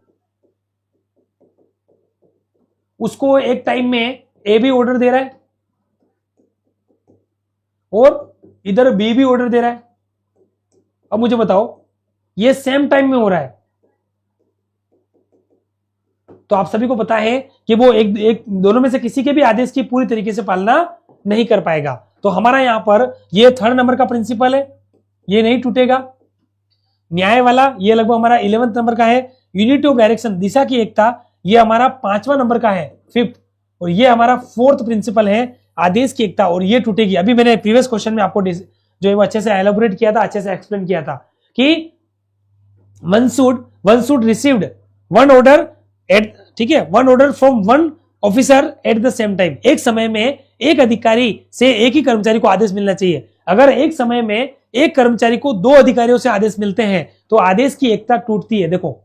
उसको एक टाइम में ए भी ऑर्डर दे रहा है और इधर बी भी ऑर्डर दे रहा है। अब मुझे बताओ, ये सेम टाइम में हो रहा है, तो आप सभी को पता है कि वो एक दोनों में से किसी के भी आदेश की पूरी तरीके से पालना नहीं कर पाएगा। तो हमारा यहां पर ये 3rd नंबर का प्रिंसिपल है, ये नहीं टूटेगा। न्याय वाला ये लगभग हमारा 11th नंबर का है। यूनिटी ऑफ डायरेक्शन, दिशा की एकता, ये हमारा 5वां नंबर का है, 5th। और ये हमारा 4th प्रिंसिपल है, आदेश की एकता, और ये टूटेगी। अभी मैंने प्रीवियस क्वेश्चन में आपको जो है वो अच्छे से एलैबोरेट किया था, अच्छे से एक्सप्लेन किया था कि one should received one order at, ठीक है, one order from one officer at the same time. एक समय में एक अधिकारी से एक ही कर्मचारी को आदेश मिलना चाहिए। अगर एक समय में एक कर्मचारी को 2 अधिकारियों से आदेश मिलते हैं तो आदेश की एकता टूटती है। देखो,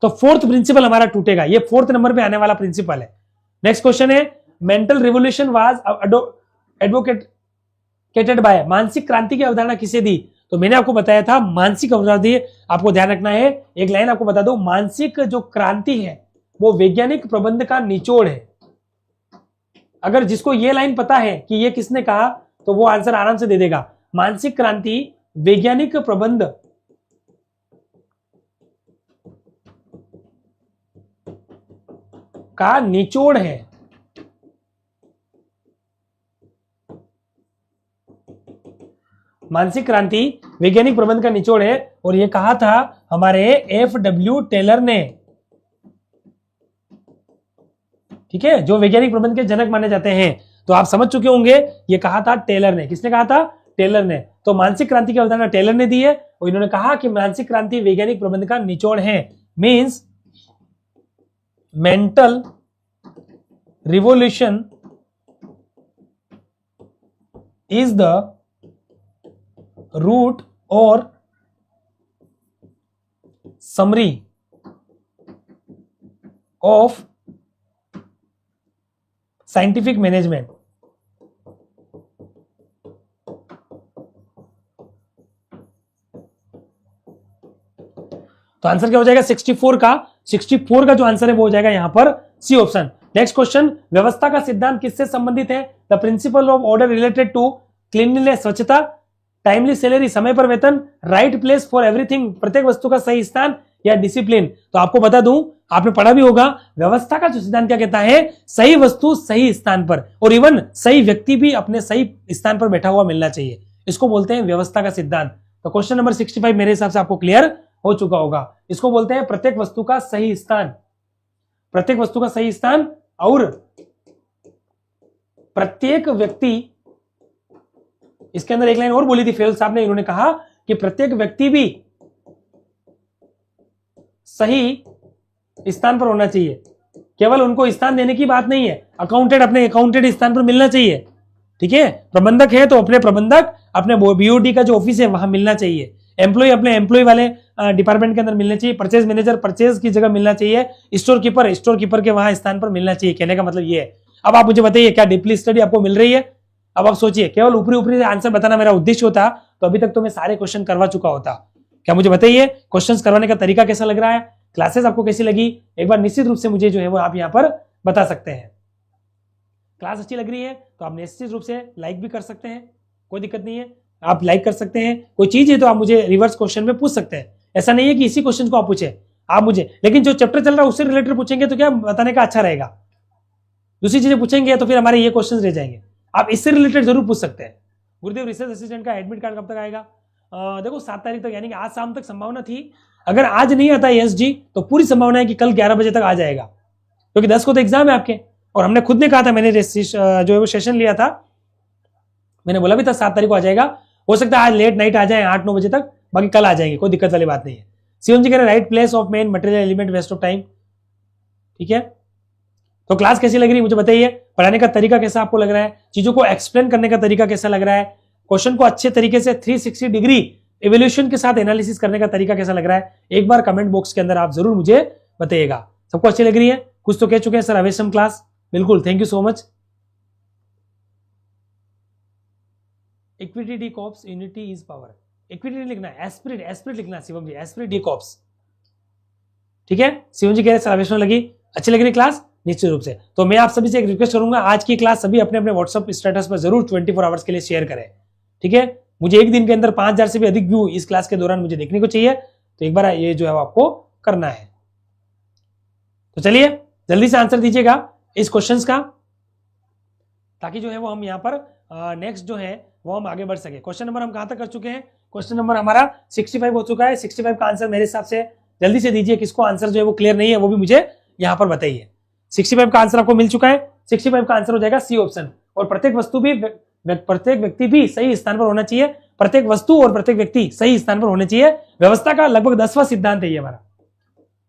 तो 4th प्रिंसिपल हमारा टूटेगा, ये 4th नंबर पे आने वाला प्रिंसिपल है। नेक्स्ट क्वेश्चन है, mental revolution was advocated by, मानसिक क्रांति की अवधारणा किसे दी? तो मैंने आपको बताया था मानसिक अवधारणा, आपको ध्यान रखना है। एक लाइन आपको बता दो, मानसिक जो क्रांति है वो वैज्ञानिक प्रबंध का निचोड़ है। अगर जिसको ये लाइन पता है कि ये किसने कहा, तो वो आंसर आराम से दे देगा। मानसिक क्रांति वैज्ञानिक प्रबंध का निचोड़ है। मानसिक क्रांति वैज्ञानिक प्रबंध का निचोड़ है, और ये कहा था हमारे FW टेलर ने। ठीक है, जो वैज्ञानिक प्रबंध के जनक माने जाते हैं। तो आप समझ चुके होंगे, ये कहा था टेलर ने। किसने कहा था? टेलर ने। तो मानसिक क्रांति की अवधारणा टेलर ने दी है और इन्होंने कहा कि मानसिक क्रांति वैज्ञानिक प्रबंध का निचोड़ है। Means mental revolution is the root और समरी ऑफ साइंटिफिक मैनेजमेंट। तो आंसर क्या हो जाएगा 64 का? 64 का जो आंसर है वो हो जाएगा यहां पर सी ऑप्शन। नेक्स्ट क्वेश्चन, व्यवस्था का सिद्धांत किससे संबंधित है? The principle of order related to cleanliness, स्वच्छता, टाइमली सैलरी, समय पर वेतन, राइट प्लेस फॉर एवरीथिंग, प्रत्येक वस्तु का सही स्थान, या डिसिप्लिन। तो आपको बता दूं, आपने पढ़ा भी होगा, व्यवस्था का जो सिद्धांत क्या कहता है? सही वस्तु सही स्थान पर, और इवन सही व्यक्ति भी अपने सही स्थान पर बैठा हुआ मिलना चाहिए। इसको बोलते हैं व्यवस्था का सिद्धांत। तो क्वेश्चन नंबर 65 मेरे हिसाब से आपको क्लियर हो चुका होगा। इसको बोलते हैं प्रत्येक वस्तु का सही स्थान, प्रत्येक वस्तु का सही स्थान, और प्रत्येक व्यक्ति, इसके अंदर एक लाइन और बोली थी फेल साहब ने, इन्होंने कहा कि प्रत्येक व्यक्ति भी सही स्थान पर होना चाहिए। केवल उनको स्थान देने की बात नहीं है, अकाउंटेंट अपने अकाउंटेंट स्थान पर मिलना चाहिए। ठीक है, प्रबंधक है तो अपने प्रबंधक, अपने बीओडी का जो ऑफिस है वहां मिलना चाहिए। एम्प्लॉय अपने एम्प्लॉय वाले डिपार्टमेंट के अंदर मिलने चाहिए। परचेज मैनेजर परचेज की जगह मिलना चाहिए। स्टोर कीपर के वहां स्थान पर मिलना चाहिए। कहने का मतलब ये है। अब आप मुझे बताइए, क्या डीपली स्टडी आपको मिल रही है? अब आप सोचिए, केवल ऊपरी ऊपरी आंसर बताना मेरा उद्देश्य होता तो अभी तक तो मैं सारे क्वेश्चन करवा चुका होता। क्या मुझे बताइए, क्वेश्चंस करवाने का तरीका कैसा लग रहा है? क्लासेस आपको कैसी लगी? एक बार निश्चित रूप से मुझे जो है वो आप यहाँ पर बता सकते हैं। क्लास अच्छी लग रही है तो आप निश्चित रूप से लाइक भी कर सकते हैं, कोई दिक्कत नहीं है, आप लाइक कर सकते हैं। कोई चीज है तो आप मुझे रिवर्स क्वेश्चन में पूछ सकते हैं। ऐसा नहीं है कि इसी क्वेश्चन को आप पूछे आप मुझे, लेकिन जो चैप्टर चल रहा है उससे रिलेटेड पूछेंगे तो क्या बताने का अच्छा रहेगा। दूसरी चीजें पूछेंगे तो फिर हमारे ये क्वेश्चन रह जाएंगे। आप इससे रिलेटेड जरूर पूछ सकते हैं। गुरुदेव रिसर्च असिस्टेंट का एडमिट कार्ड कब तक आएगा? देखो 7 तारीख तक, यानी कि आज शाम तक संभावना थी। अगर आज नहीं आता एसजी तो पूरी संभावना है कि कल 11 बजे तक आ जाएगा, क्योंकि 10 को तो एग्जाम है आपके। और हमने खुद ने कहा था, मैंने जो है वो सेशन लिया था, मैंने बोला भी था 7 तारीख को आ जाएगा। हो सकता है आज लेट नाइट आ जाए 8-9 बजे तक, बाकी कल आ जाएंगे, कोई दिक्कत वाली बात नहीं है। शिवम जी कह रहे हैं right place of men material element waste of time. ठीक है, तो क्लास कैसी लग रही है मुझे बताइए। पढ़ाने का तरीका कैसा आपको लग रहा है? चीजों को एक्सप्लेन करने का तरीका कैसा लग रहा है? क्वेश्चन को अच्छे तरीके से 360 डिग्री इवोल्यूशन के साथ एनालिसिस करने का तरीका कैसा लग रहा है? एक बार कमेंट बॉक्स के अंदर आप जरूर मुझे बताइएगा। सबको अच्छी लग रही है? कुछ तो कह चुके हैं सर अवेशम क्लास, बिल्कुल, thank you so much. Equity D cops, unity is power. Equity लिखना है, एस्पिरिट, एस्पिरिट लिखना शिवम जी, एस्पिरिट डी कॉप्स। ठीक है, शिवम जी कह रहे सर अवेशम लगी, अच्छी लग रही क्लास? निश्चित रूप से। तो मैं आप सभी से एक रिक्वेस्ट करूंगा, आज की क्लास सभी अपने अपने व्हाट्सएप स्टेटस पर जरूर 24 आवर्स के लिए शेयर करें। ठीक है, मुझे एक दिन के अंदर 5000 से भी अधिक व्यू इस क्लास के दौरान मुझे देखने को चाहिए। तो एक बार ये जो है वो आपको करना है। तो चलिए जल्दी से आंसर दीजिएगा इस क्वेश्चंस का, ताकि जो है वो हम यहाँ पर नेक्स्ट जो है वो हम आगे बढ़ सके। क्वेश्चन नंबर हम कहां तक कर चुके हैं? क्वेश्चन नंबर हमारा 65 हो चुका है। 65 का आंसर मेरे हिसाब से जल्दी से दीजिए। किसको आंसर जो है वो क्लियर नहीं है वो भी मुझे यहाँ पर बताइए। 65 का आंसर आपको मिल चुका है। 65 का आंसर हो जाएगा सी ऑप्शन। और प्रत्येक व्यक्ति भी सही स्थान पर होना चाहिए। प्रत्येक वस्तु और प्रत्येक व्यक्ति सही स्थान पर होने चाहिए। व्यवस्था का लगभग 10वां सिद्धांत है ये हमारा,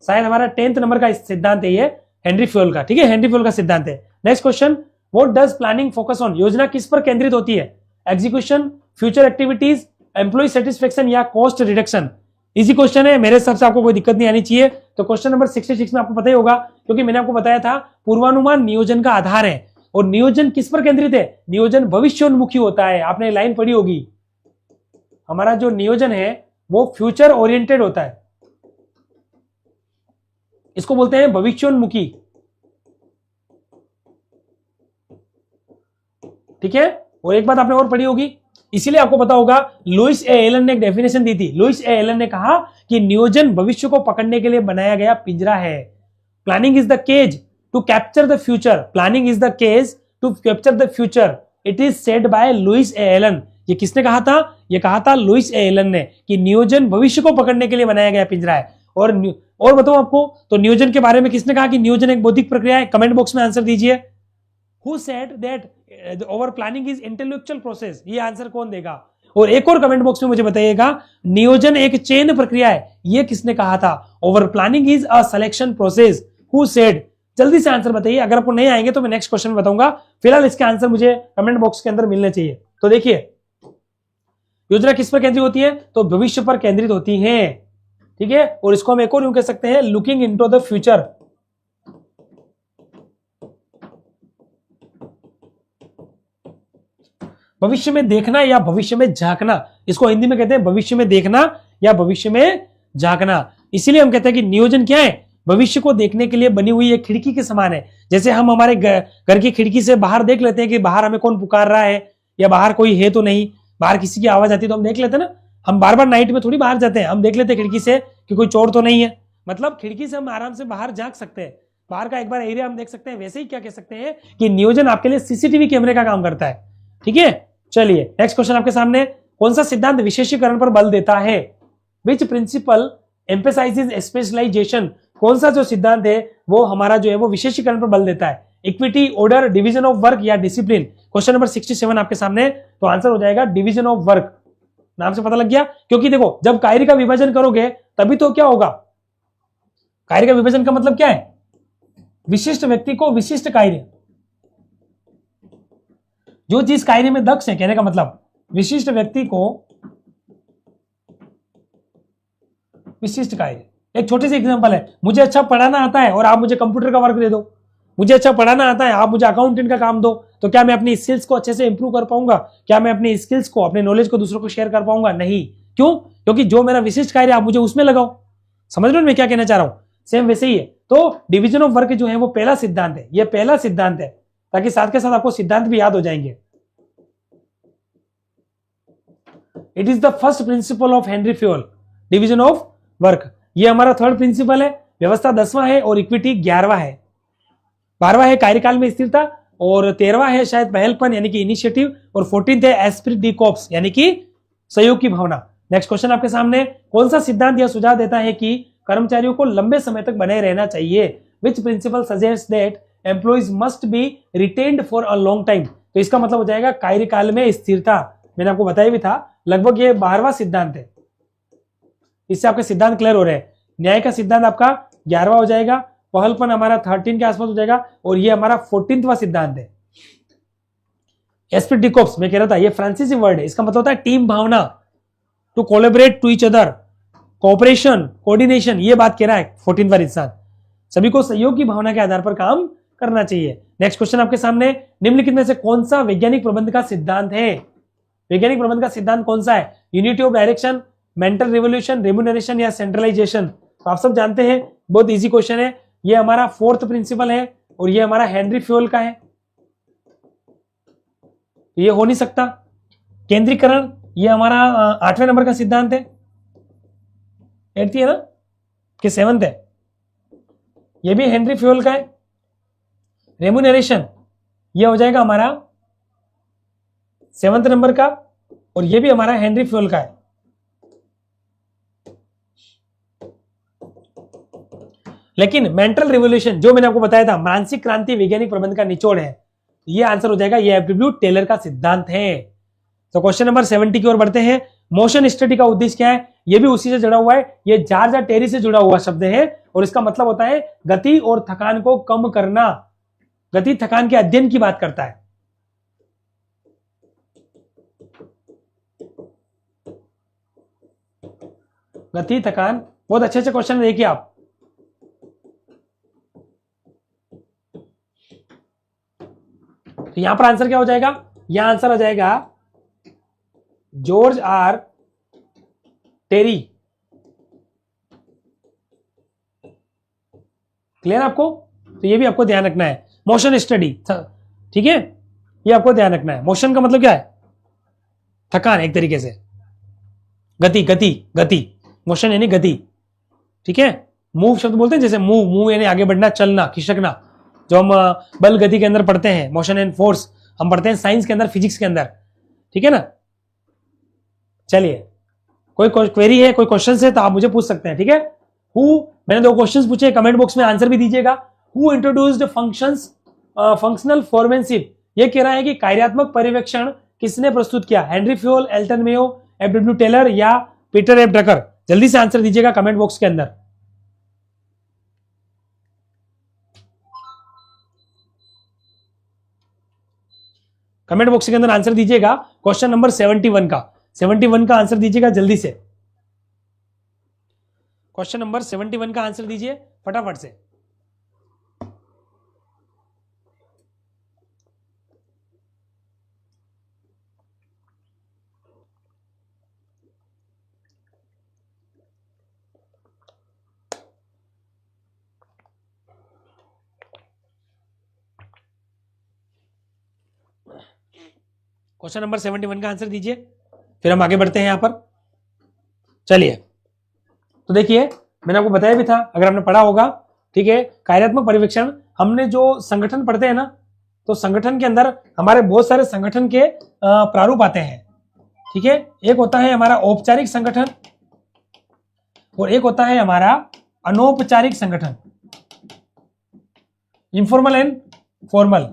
शायद हमारा 10th नंबर का सिद्धांत है ये, हेनरी फ्योल का। ठीक है, हेनरी फ्योल का सिद्धांत है। Next question, what does planning focus on? योजना किस पर केंद्रित होती है? Execution, future activities, employ satisfaction या कॉस्ट रिडक्शन? इजी क्वेश्चन है, मेरे हिसाब से आपको कोई दिक्कत नहीं आनी चाहिए। तो क्वेश्चन नंबर 66 में आपको पता ही होगा, क्योंकि मैंने आपको बताया था पूर्वानुमान नियोजन का आधार है। और नियोजन किस पर केंद्रित है? नियोजन भविष्योन्मुखी होता है। आपने लाइन पढ़ी होगी, हमारा जो नियोजन है वो फ्यूचर ओरिएंटेड होता है, इसको बोलते हैं भविष्योन्मुखी। ठीक है, और एक बात आपने और पढ़ी होगी, इसीलिए आपको पता होगा, लुइस ए एलन ने एक डेफिनेशन दी थी। लुइस ए एलन ने कहा कि नियोजन भविष्य को पकड़ने के लिए बनाया गया पिंजरा है। Planning is the cage to capture the future. Planning is the cage to capture the future. It is said by Louis A Allen. ये किसने कहा था? ये कहा था लुइस ए एलन ने, कि नियोजन भविष्य को पकड़ने के लिए बनाया गया पिंजरा है। और और बताऊं आपको, तो नियोजन के बारे में किसने कहा कि नियोजन एक बौद्धिक प्रक्रिया है? कमेंट बॉक्स में आंसर दीजिए। Who said that over planning is intellectual process? ये आंसर कौन देगा? और एक और कमेंट बॉक्स में मुझे बताइएगा, नियोजन एक चेन प्रक्रिया है, ये किसने कहा था? Over planning is a selection process. Who said? जल्दी से आंसर बताइए। अगर आपको नहीं आएंगे तो मैं नेक्स्ट क्वेश्चन बताऊंगा, फिलहाल इसके आंसर मुझे कमेंट बॉक्स के अंदर मिलने चाहिए। तो देखिए, योजना किस पर केंद्रित होती है? तो भविष्य पर केंद्रित होती है, ठीक है। और इसको हम एक और यूं कह सकते हैं, लुकिंग इनटू द फ्यूचर। भविष्य में देखना या भविष्य में झांकना, इसको हिंदी में कहते हैं भविष्य में देखना या भविष्य में झांकना। इसीलिए हम कहते हैं कि नियोजन क्या है? भविष्य को देखने के लिए बनी हुई एक खिड़की के समान है। जैसे हम हमारे घर की खिड़की से बाहर देख लेते हैं कि बाहर हमें कौन पुकार रहा है या बाहर कोई है तो नहीं, बाहर किसी की आवाज आती है तो हम देख लेते हैं ना। हम बार बार नाइट में थोड़ी बाहर जाते हैं, हम देख लेते हैं खिड़की से कि कोई चोर तो नहीं है। मतलब खिड़की से हम आराम से बाहर झांक सकते हैं, बाहर का एक बार एरिया हम देख सकते हैं। वैसे ही क्या कह सकते हैं कि नियोजन आपके लिए सीसीटीवी कैमरे का काम करता है, ठीक है। चलिए नेक्स्ट क्वेश्चन आपके सामने, कौन सा सिद्धांत विशेषीकरण पर बल देता है? Which principle emphasizes specialization? कौन सा जो सिद्धांत है वो हमारा जो है वो विशेषीकरण पर बल देता है? Equity, order, division of work या डिसिप्लिन? क्वेश्चन नंबर 67 आपके सामने, तो आंसर हो जाएगा डिवीजन ऑफ वर्क। नाम से पता लग गया, क्योंकि देखो जब कार्य का विभाजन करोगे तभी तो क्या होगा? कार्य का विभाजन का मतलब क्या है? विशिष्ट व्यक्ति को विशिष्ट कार्य, जो जिस कार्य में दक्ष है, कहने का मतलब विशिष्ट व्यक्ति को विशिष्ट कार्य। एक छोटी सी एग्जांपल है, मुझे अच्छा पढ़ाना आता है और आप मुझे कंप्यूटर का वर्क दे दो। मुझे अच्छा पढ़ाना आता है, आप मुझे अकाउंटेंट का काम दो, तो क्या मैं अपनी स्किल्स को अच्छे से इंप्रूव कर पाऊंगा? क्या मैं अपनी स्किल्स को, अपने नॉलेज को दूसरों को शेयर कर पाऊंगा? नहीं। क्यों? क्योंकि जो मेरा विशिष्ट कार्य आप मुझे उसमें लगाओ। समझ रहे हो मैं क्या कहना चाह रहा हूं? सेम वैसे ही है। तो डिवीजन ऑफ वर्क जो है वो पहला सिद्धांत है, ये पहला सिद्धांत है, ताकि साथ के साथ आपको सिद्धांत भी याद हो जाएंगे। It is the first principle of Henry fuel, division of work. ये हमारा थर्ड प्रिंसिपल है। व्यवस्था 10वां है और इक्विटी 11वां है। 12वां है कार्यकाल में स्थिरता, और 13वां है शायद पहलपन यानी कि इनिशिएटिव, और 14th है एस्पिरिट डी कॉर्प्स यानी कि सहयोग की भावना। नेक्स्ट क्वेश्चन आपके सामने, कौन सा सिद्धांत यह सुझाव देता है कि कर्मचारियों को लंबे समय तक बने रहना चाहिए? Which principle suggest that employees must be retained for a long time? तो इसका मतलब हो जाएगा कार्यकाल में स्थिरता। मैंने आपको बताया भी था, लगभग ये 12वां सिद्धांत है। इससे आपके सिद्धांत क्लियर हो रहे हैं। न्याय का सिद्धांत आपका 11वां हो जाएगा, पहलपन हमारा 13 के आसपास हो जाएगा, और ये हमारा 14वां सिद्धांत है। एस्पिरिट डी कॉर्प्स मैं कह रहा था, ये फ्रांसीसी वर्ड है, इसका मतलब होता है टीम भावना, to collaborate to each other, cooperation, coordination, ये बात कह रहा है 14वां इंसान। सभी को सहयोग की भावना के आधार पर काम करना चाहिए। नेक्स्ट क्वेश्चन आपके सामने, निम्नलिखित में से कौन सा वैज्ञानिक प्रबंध का सिद्धांत है? वैज्ञानिक प्रबंध का सिद्धांत कौन सा है? Unity of direction, mental revolution, remuneration या सेंट्रलाइजेशन? तो आप सब जानते हैं, बहुत इजी क्वेश्चन है। ये हमारा फोर्थ प्रिंसिपल है और ये हमारा हेनरी फ्यूल का है, ये हो नहीं सकता। केंद्रीकरण, ये हमारा 8वें नंबर का सिद्धांत है, 8th है ना कि 7th है? ये भी हेनरी फ्यूल का है। रेम्यूनरेशन, ये हो जाएगा हमारा 7th नंबर का, और ये भी हमारा हेनरी फ्यूल का है। लेकिन मेंटल रिवोल्यूशन, जो मैंने आपको बताया था, मानसिक क्रांति वैज्ञानिक प्रबंध का निचोड़ है, ये आंसर हो जाएगा, ये एट्रीब्यूट टेलर का सिद्धांत है। तो क्वेश्चन नंबर 70 की ओर बढ़ते हैं। मोशन स्टडी का उद्देश्य क्या है? ये भी उसी से जुड़ा हुआ है, ये जॉर्ज टेरी से जुड़ा हुआ शब्द है, और इसका मतलब होता है गति और थकान को कम करना। गति थकान के अध्ययन की बात करता है। गति थकान, बहुत अच्छे अच्छे क्वेश्चन देखिए आप। तो यहां पर आंसर क्या हो जाएगा? यहां आंसर हो जाएगा जॉर्ज आर टेरी। क्लियर आपको? तो ये भी आपको ध्यान रखना है, मोशन स्टडी, ठीक है, ये आपको ध्यान रखना है। मोशन का मतलब क्या है? थकान, एक तरीके से गति, गति, गति, मोशन यानी गति, ठीक है। मूव शब्द बोलते हैं, जैसे मूव, मूव यानी आगे बढ़ना, चलना, खिसकना, जो हम बल गति के अंदर पढ़ते हैं, मोशन एंड फोर्स हम पढ़ते हैं साइंस के अंदर, फिजिक्स के अंदर, ठीक है ना। चलिए, कोई क्वेरी है, कोई क्वेश्चन है तो आप मुझे पूछ सकते हैं, ठीक है। हु, मैंने दो क्वेश्चंस पूछे, कमेंट बॉक्स में आंसर भी दीजिएगा। हु इंट्रोड्यूस्ड फंक्शनल फोरमैनशिप, ये कह रहा है कि कार्यात्मक पर्यवेक्षण किसने प्रस्तुत किया? Henry Fayol, Elton Mayo, F W. Taylor या पीटर एफ. ड्रकर? जल्दी से आंसर दीजिएगा कमेंट बॉक्स के अंदर। कमेंट बॉक्स के अंदर आंसर दीजिएगा क्वेश्चन नंबर 71 का आंसर दीजिएगा जल्दी से। क्वेश्चन नंबर 71 का आंसर दीजिए फटाफट से। क्वेश्चन नंबर 71 का आंसर दीजिए, फिर हम आगे बढ़ते हैं यहां पर। चलिए, तो देखिए मैंने आपको बताया भी था, अगर आपने पढ़ा होगा, ठीक है, कार्यात्मक पर्यवेक्षण, हमने जो संगठन पढ़ते हैं ना, तो संगठन के अंदर हमारे बहुत सारे संगठन के प्रारूप आते हैं, ठीक है। एक होता है हमारा औपचारिक संगठन और एक होता है हमारा अनौपचारिक संगठन, इंफॉर्मल एंड फॉर्मल।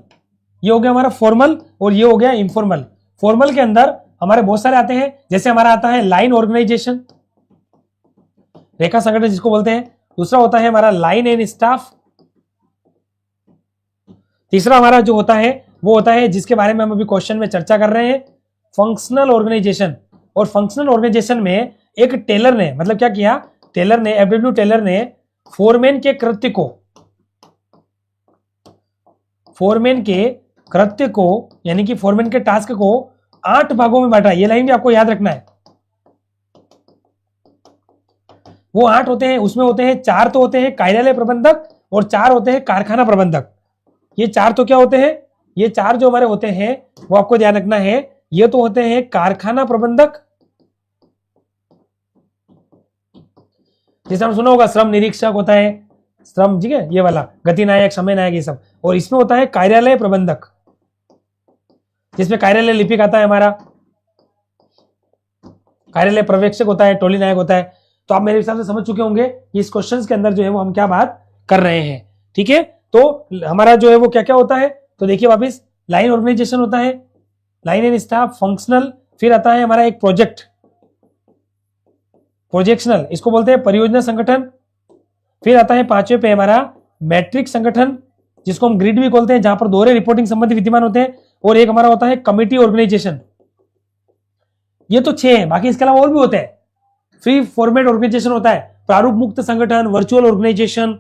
ये हो गया हमारा फॉर्मल और ये हो गया इंफॉर्मल। फॉर्मल के अंदर हमारे बहुत सारे आते हैं, जैसे हमारा आता है लाइन ऑर्गेनाइजेशन, रेखा संगठन जिसको बोलते हैं। दूसरा होता है हमारा लाइन एंड स्टाफ। तीसरा हमारा जो होता है वो होता है जिसके बारे में हम अभी क्वेश्चन में चर्चा कर रहे हैं, फंक्शनल ऑर्गेनाइजेशन। और फंक्शनल ऑर्गेनाइजेशन में एक टेलर ने, मतलब क्या किया, टेलर ने, एफ.डब्ल्यू. टेलर ने फोरमैन के कृत्य को यानी कि फोरमैन के टास्क को 8 भागों में बांटा। ये लाइन भी आपको याद रखना है। वो 8 होते हैं, उसमें होते हैं 4 तो होते हैं कार्यालय प्रबंधक और 4 होते हैं कारखाना प्रबंधक। ये 4 तो क्या होते हैं, ये 4 जो हमारे होते हैं वो आपको ध्यान रखना है। ये तो होते हैं कारखाना प्रबंधक, जैसे हम सुना होगा श्रम निरीक्षक होता है, श्रम, ठीक है, ये वाला गति नायक, समय नायक, ये सब। और इसमें होता है कार्यालय प्रबंधक, जिसमें कार्यालय लिपिक आता है हमारा, कार्यालय पर्यवेक्षक होता है, टोली नायक होता है। तो आप मेरे हिसाब से समझ चुके होंगे कि इस क्वेश्चन के अंदर जो है वो हम क्या बात कर रहे हैं, ठीक है। तो हमारा जो है वो क्या क्या होता है, तो देखिए वापिस, लाइन ऑर्गेनाइजेशन होता है, लाइन एंड स्टाफ, फंक्शनल, फिर आता है हमारा एक प्रोजेक्शनल, इसको बोलते हैं परियोजना संगठन। फिर आता है 5वें पे हमारा मैट्रिक संगठन, जिसको हम ग्रिड भी बोलते हैं, जहां पर दोहरे रिपोर्टिंग संबंधी विद्यमान होते हैं। और एक हमारा होता है कमिटी ऑर्गेनाइजेशन। ये तो 6 है, बाकी इसके अलावा और भी होते हैं। फ्री फॉर्मेट ऑर्गेनाइजेशन होता है, प्रारूप मुक्त संगठन, वर्चुअल ऑर्गेनाइजेशन,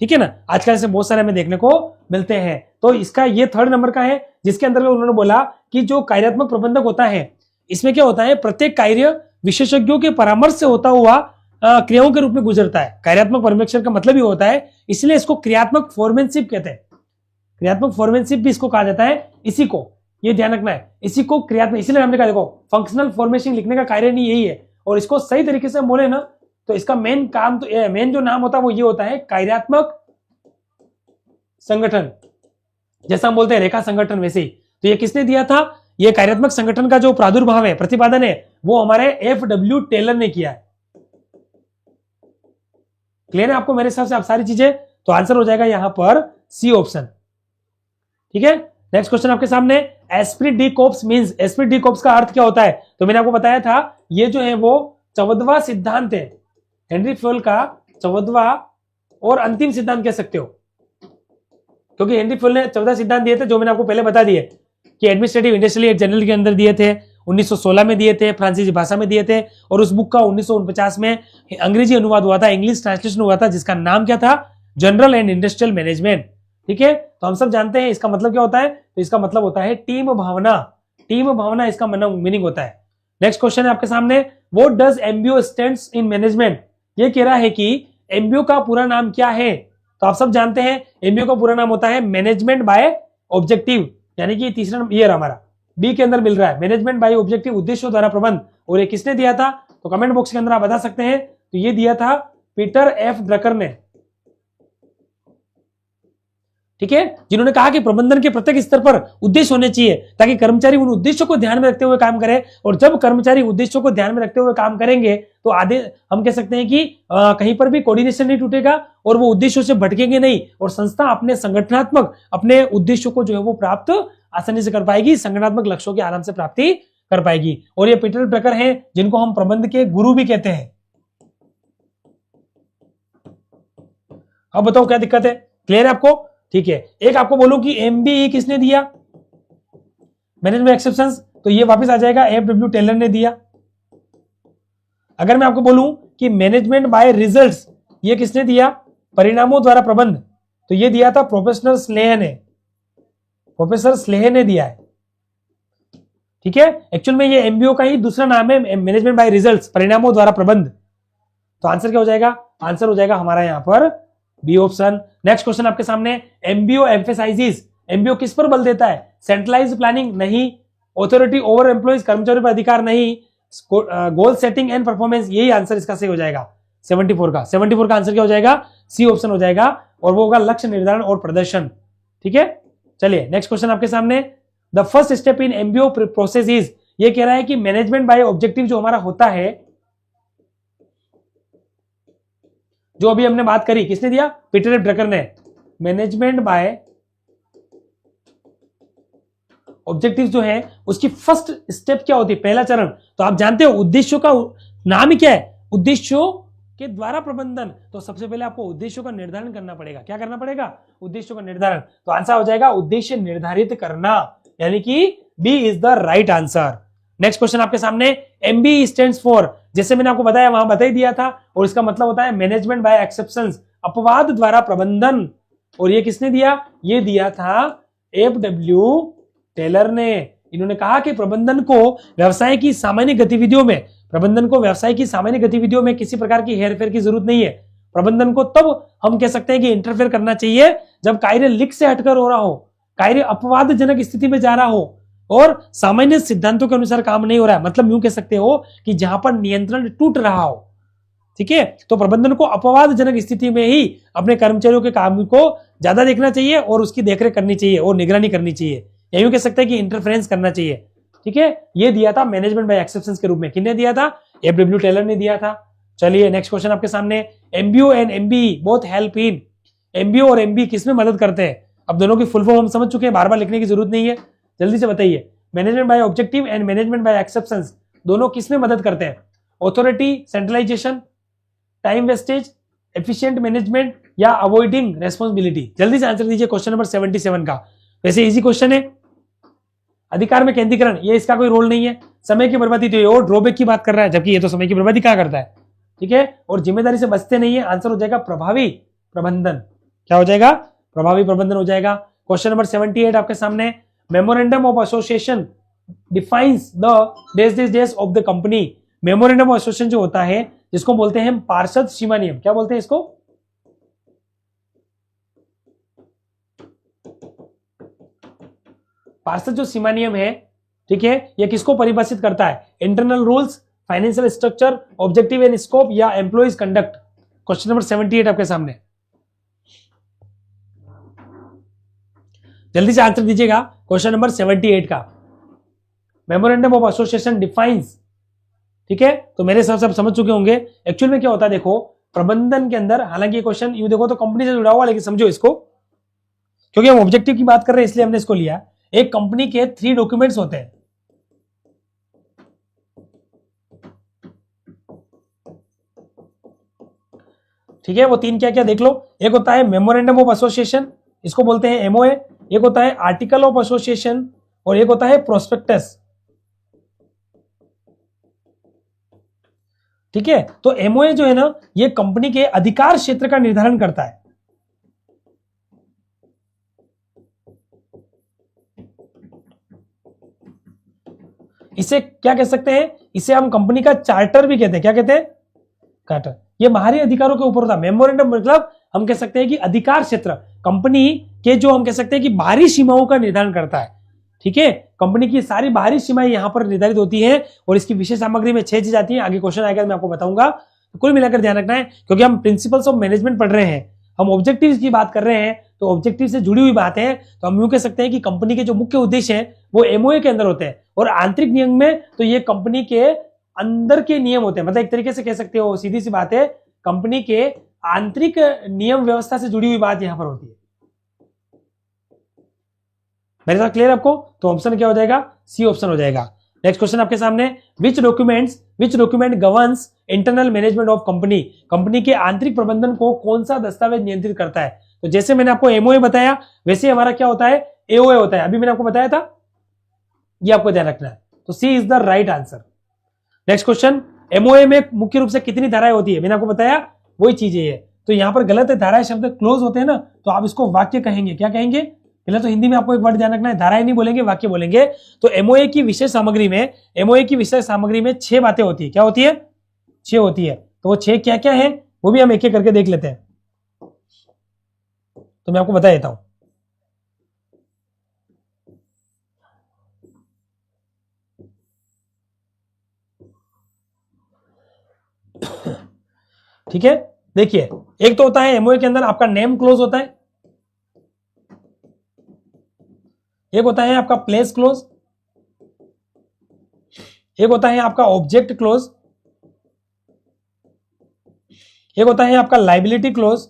ठीक है ना। आजकल ऐसे बहुत सारे हमें देखने को मिलते हैं। तो इसका ये 3rd नंबर का है, जिसके अंदर उन्होंने बोला कि जो कार्यात्मक प्रबंधक होता है, इसमें क्या होता है, प्रत्येक कार्य विशेषज्ञों के परामर्श से होता हुआ क्रियाओं के रूप में गुजरता है। कार्यात्मक पर्यवेक्षण का मतलब ही होता है, इसलिए इसको क्रियात्मक फोरमैनशिप कहते हैं। क्रियात्मक फोरमैनशिप भी इसको कहा जाता है, इसी को, ये ध्यान रखना है, इसी को क्रियात्मक, इसलिए हमने कहा देखो फंक्शनल फॉर्मेशन लिखने का कार्य नहीं यही है। और इसको सही तरीके से बोले ना, तो इसका मेन काम, तो मेन जो नाम होता है वो ये होता है कार्यात्मक संगठन। जैसा हम बोलते हैं रेखा संगठन, वैसे ही। तो ये किसने दिया था, ये कार्यात्मक संगठन का जो प्रादुर्भाव है, प्रतिपादन है, वो हमारे एफ.डब्ल्यू. टेलर ने किया है। क्लियर है आपको मेरे हिसाब से आप सारी चीजें? तो आंसर हो जाएगा यहां पर सी ऑप्शन, ठीक है। नेक्स्ट क्वेश्चन आपके सामने, Esprit D corpse means, Esprit D corpse का अर्थ क्या होता है? तो मैंने आपको बताया था, ये जो है वो 14वां सिद्धांत है, हेनरी फ्योल का 14वां और अंतिम सिद्धांत कह सकते हो, क्योंकि हेनरी फ्योल ने 14 सिद्धांत दिए थे, जो मैंने आपको पहले बता दिए कि एडमिनिस्ट्रेटिव इंडस्ट्रियल जर्नल के अंदर दिए थे, 1916 में दिए थे, फ्रांसीसी भाषा में दिए थे। और उस बुक का 1949 में अंग्रेजी अनुवाद हुआ था, इंग्लिश ट्रांसलेशन हुआ था, जिसका नाम क्या था, जनरल एंड इंडस्ट्रियल मैनेजमेंट, ठीक है। तो हम सब जानते हैं इसका मतलब क्या होता है, तो इसका मतलब होता है टीम भावना। टीम भावना इसका मीनिंग होता है। नेक्स्ट क्वेश्चन है आपके सामने, what does MBO stands in management? ये कह रहा है कि एमबीओ का पूरा नाम क्या है। तो आप सब जानते हैं एमबीओ का पूरा नाम होता है मैनेजमेंट बाय ऑब्जेक्टिव, यानी कि तीसरा ईयर हमारा बी के अंदर मिल रहा है, मैनेजमेंट बाय ऑब्जेक्टिव, उद्देश्यों द्वारा प्रबंध। और ये किसने दिया था? तो कमेंट बॉक्स के अंदर आप बता सकते हैं। तो ये दिया था पीटर एफ ड्रकर ने, ठीक है, जिन्होंने कहा कि प्रबंधन के प्रत्येक स्तर पर उद्देश्य होने चाहिए ताकि कर्मचारी उन उद्देश्यों को ध्यान में रखते हुए काम करे। और जब कर्मचारी उद्देश्यों को ध्यान में रखते हुए काम करेंगे तो आधे हम कह सकते हैं कि कहीं पर भी कोऑर्डिनेशन नहीं टूटेगा और वो उद्देश्यों से भटकेंगे नहीं, और संस्था अपने संगठनात्मक अपने उद्देश्यों को जो है वो प्राप्त आसानी से कर पाएगी, संगठनात्मक लक्ष्यों की आराम से प्राप्ति कर पाएगी। और ये पीटर ड्रकर हैं जिनको हम प्रबंध के गुरु भी कहते हैं। अब बताओ क्या दिक्कत है, क्लियर है आपको? ठीक है, एक आपको बोलूं कि एमबीई किसने दिया, मैनेजमेंट एक्सेप्शंस, तो ये वापस आ जाएगा एफडब्ल्यू टेलर ने दिया। अगर मैं आपको बोलूं कि मैनेजमेंट बाय रिजल्ट्स, ये किसने दिया, परिणामों द्वारा प्रबंध, तो ये दिया था प्रोफेसर स्लेह ने, प्रोफेसर स्लेह ने दिया है। ठीक है, एक्चुअल में ये एमबीओ का ही दूसरा नाम है, मैनेजमेंट बाय रिजल्ट्स, परिणामों द्वारा प्रबंध। तो आंसर क्या हो जाएगा, आंसर हो जाएगा हमारा यहां पर बी ऑप्शन। नेक्स्ट क्वेश्चन आपके सामने, एमबीओ एम्फेसाइजेस, एमबीओ किस पर बल देता है, सेंट्रलाइज्ड प्लानिंग नहीं, ऑथोरिटी ओवर एम्प्लॉइज, कर्मचारियों पर अधिकार नहीं, गोल सेटिंग एंड परफॉर्मेंस, यही आंसर इसका सही हो जाएगा 74 का। 74 का आंसर क्या हो जाएगा, सी ऑप्शन हो जाएगा, और वो होगा लक्ष्य निर्धारण और प्रदर्शन। ठीक है, चलिए नेक्स्ट क्वेश्चन आपके सामने, the first step in MBO process is, ये कह रहा है कि मैनेजमेंट बाय ऑब्जेक्टिव जो हमारा होता है, जो अभी हमने बात करी, किसने दिया, पीटर एफ ड्रकर ने, मैनेजमेंट बाय ऑब्जेक्टिव जो है उसकी फर्स्ट स्टेप क्या होती है, पहला चरण, तो आप जानते हो उद्देश्यों का नाम ही क्या है, उद्देश्यों के द्वारा प्रबंधन। तो सबसे पहले आपको उद्देश्यों का निर्धारण करना पड़ेगा, क्या करना पड़ेगा, उद्देश्यों का निर्धारण। तो आंसर हो जाएगा उद्देश्य निर्धारित करना, यानी कि B is the right answer. Next question आपके सामने, एमबी स्टैंड्स फॉर, जैसे मैंने आपको बताया वहां बता ही दिया था, और इसका मतलब होता है मैनेजमेंट बाय एक्सेप्शंस, अपवाद द्वारा प्रबंधन, और ये किसने दिया, ये दिया था एफडब्ल्यू टेलर ने। इन्होंने कहा कि प्रबंधन को व्यवसाय की सामान्य गतिविधियों में, प्रबंधन को व्यवसाय की सामान्य गतिविधियों में किसी प्रकार की हेरफेर की जरूरत नहीं है। प्रबंधन को तब हम कह सकते हैं कि इंटरफेयर करना चाहिए जब कार्य लिख से हटकर हो रहा हो, कार्य अपवादजनक स्थिति में जा रहा हो, और सामान्य सिद्धांतों के अनुसार काम नहीं हो रहा है, मतलब यूं कह सकते हो कि जहां पर नियंत्रण टूट रहा हो। ठीक है, तो प्रबंधन को अपवादजनक स्थिति में ही अपने कर्मचारियों के काम को ज्यादा देखना चाहिए और उसकी देखरेख करनी चाहिए और निगरानी करनी चाहिए, या यूं कह सकते हैं कि इंटरफेरेंस करना चाहिए। ठीक है, ये दिया था मैनेजमेंट बाय एक्सेप्शंस के रूप में, किसने दिया था, एफडब्ल्यू टेलर ने दिया था। चलिए नेक्स्ट क्वेश्चन आपके सामने, MBO and MBE both help in, MBO और एमबीई किसमें मदद करते हैं। अब दोनों की फुल फॉर्म हम समझ चुके हैं, बार बार लिखने की जरूरत नहीं है, जल्दी से बताइए। Management by objective and management by exceptions दोनों किसमें मदद करते हैं, authority centralisation, time wastage, efficient management, या अवॉइडिंग रेस्पॉन्सिबिलिटी। जल्दी से आंसर दीजिए क्वेश्चन नंबर 77 का। वैसे इजी क्वेश्चन है। अधिकार में केंद्रीकरण, ये इसका कोई रोल नहीं है। समय की बर्बादी, तो ये और ड्रॉबैक की बात कर रहा है, जबकि ये तो समय की बर्बादी क्या करता है। ठीक है, और जिम्मेदारी से बचते नहीं है, आंसर हो जाएगा प्रभावी प्रबंधन। क्या हो जाएगा, प्रभावी प्रबंधन हो जाएगा। क्वेश्चन नंबर 78 आपके सामने, memorandum of association defines the days of the company. Memorandum of association जो होता है, जिसको बोलते हैं पार्षद सीमा नियम, क्या बोलते हैं इसको, पार्षद जो सीमा नियम है, ठीक है, यह किसको परिभाषित करता है, internal rules, financial structure, objective and scope, या एम्प्लॉइज कंडक्ट। क्वेश्चन नंबर 78 आपके सामने, जल्दी से आंसर दीजिएगा क्वेश्चन नंबर 78 का। मेमोरेंडम ऑफ एसोसिएशन डिफाइंस, ठीक है, तो मेरे हिसाब से आप समझ चुके होंगे एक्चुअल में क्या होता है। देखो प्रबंधन के अंदर, हालांकि ये क्वेश्चन यूं देखो तो कंपनी से जुड़ा हुआ, लेकिन समझो इसको, क्योंकि हम ऑब्जेक्टिव की बात कर रहे हैं इसलिए हमने इसको लिया। एक कंपनी के 3 डॉक्यूमेंट्स होते हैं, ठीक है, वो 3 क्या क्या देख लो। एक होता है मेमोरेंडम ऑफ एसोसिएशन, इसको बोलते हैं एमओए, एक होता है आर्टिकल ऑफ एसोसिएशन, और एक होता है प्रोस्पेक्टस। ठीक है, तो एमओए जो है ना, ये कंपनी के अधिकार क्षेत्र का निर्धारण करता है। इसे क्या कह सकते हैं, इसे हम कंपनी का चार्टर भी कहते हैं। क्या कहते हैं, चार्टर। ये बाहरी अधिकारों के ऊपर होता है। मेमोरेंडम मतलब हम कह सकते हैं कि अधिकार क्षेत्र, कंपनी के जो हम कह सकते हैं कि बाहरी सीमाओं का निर्धारण करता है। ठीक है, कंपनी की सारी बाहरी सीमाएं यहां पर निर्धारित होती हैं, और इसकी विशेष सामग्री में 6 चीज आती है। आगे क्वेश्चन आएगा, मैं आपको बताऊंगा। तो कुल मिलाकर ध्यान रखना है, क्योंकि हम प्रिंसिपल्स ऑफ मैनेजमेंट पढ़ रहे हैं, हम ऑब्जेक्टिव्स की बात कर रहे हैं, तो ऑब्जेक्टिव से जुड़ी हुई बातें हैं, तो हम यूं कह सकते हैं कि कंपनी के जो मुख्य उद्देश्य हैं वो एमओए के अंदर होते हैं, और आंतरिक नियम में तो ये कंपनी के अंदर के नियम होते हैं। मतलब एक तरीके से कह सकते हो, सीधी सी बात है, कंपनी के आंतरिक नियम व्यवस्था से जुड़ी हुई बात यहां पर होती है। मेरे साथ क्लियर आपको? तो ऑप्शन क्या हो जाएगा? सी ऑप्शन हो जाएगा। नेक्स्ट क्वेश्चन आपके सामने, which document governs internal management of company, company के आंतरिक प्रबंधन को कौन सा दस्तावेज नियंत्रित करता है? तो जैसे मैंने आपको एमओए बताया, वैसे हमारा क्या होता है? एओए होता है। अभी मैंने आपको बताया था, ये आपको ध्यान रखना है। तो C is the right answer. Next question, MOA में मुख्य रूप से कितनी धाराएं होती है? मैंने आपको बताया वही चीजें है। तो यहां पर गलत है, धाराएं शब्द क्लोज होते हैं ना, तो आप इसको वाक्य कहेंगे। क्या कहेंगे? पहले तो हिंदी में आपको एक वर्ड ध्यान रखना है, धाराएं नहीं बोलेंगे, वाक्य बोलेंगे। तो एमओए की विषय सामग्री में 6 बातें होती है। क्या होती है? 6 होती है। तो वो 6 क्या क्या है वो भी हम एक एक करके देख लेते हैं। तो मैं आपको बता देता हूं। ठीक है, देखिए, एक तो होता है एमओए के अंदर आपका नेम क्लोज होता है, एक होता है आपका प्लेस क्लोज, एक होता है आपका ऑब्जेक्ट क्लोज, एक होता है आपका लाइबिलिटी क्लोज,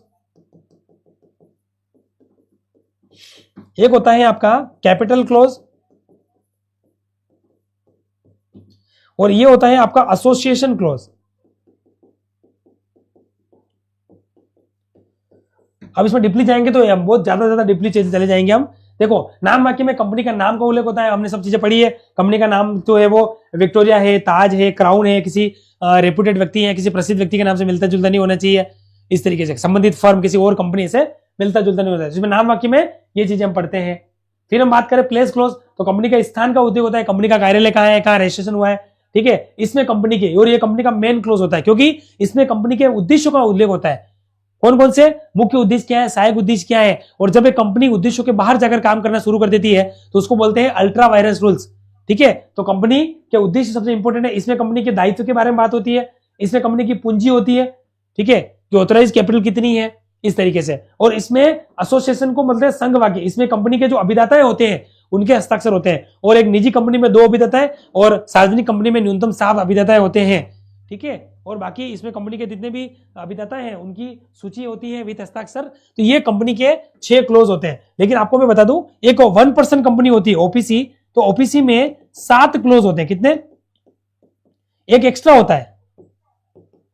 एक होता है आपका कैपिटल क्लोज, और ये होता है आपका एसोसिएशन क्लोज। अब इसमें डिपली जाएंगे तो हम बहुत ज्यादा डिपली चले जाएंगे हम। देखो, नाम वाक्य में कंपनी का नाम का उल्लेख होता है, हमने सब चीजें पढ़ी है। कंपनी का नाम तो है वो विक्टोरिया है, ताज है, क्राउन है, किसी रेपुटेड व्यक्ति है, किसी प्रसिद्ध व्यक्ति के नाम से मिलता जुलता नहीं होना चाहिए। इस तरीके से संबंधित फर्म किसी और कंपनी से मिलता जुलता नहीं होता है, जिसमें नाम वाक्य में ये चीजें हम पढ़ते हैं। फिर हम बात करें प्लेस क्लोज, तो कंपनी का स्थान का उद्योग होता है, कंपनी का कार्यालय कहाँ है, कहाँ रजिस्ट्रेशन हुआ है। ठीक है, इसमें कंपनी के, और ये कंपनी का मेन क्लोज होता है, क्योंकि इसमें कंपनी के उद्देश्यों का उल्लेख होता है। कौन कौन से मुख्य उद्देश्य क्या है, सहायक उद्देश्य क्या है, और जब एक कंपनी उद्देश्यों के बाहर जाकर काम करना शुरू कर देती है तो उसको बोलते हैं अल्ट्रा वायरस रूल्स। ठीक है, तो कंपनी के उद्देश्य सबसे इंपॉर्टेंट है। इसमें कंपनी के दायित्व के बारे में बात होती है, इसमें कंपनी की पूंजी होती है, ठीक है, कि ऑथराइज कैपिटल कितनी है, इस तरीके से। और इसमें एसोसिएशन को बोलते हैं संघ वाक्य, इसमें कंपनी के जो अभिदाताएं होते हैं उनके हस्ताक्षर होते हैं, और एक निजी कंपनी में 2 अभिदाताएं और सार्वजनिक कंपनी में न्यूनतम 7 अभिदाताएं होते हैं। ठीक है, और बाकी इसमें कंपनी के जितने भी अभिदाता हैं उनकी सूची होती है विद हस्ताक्षर। तो ये कंपनी के 6 क्लोज होते हैं। लेकिन आपको मैं बता दूं, एक 1% कंपनी होती है ओपीसी, तो ओपीसी में 7 क्लोज होते हैं। कितने? एक एक्स्ट्रा होता है,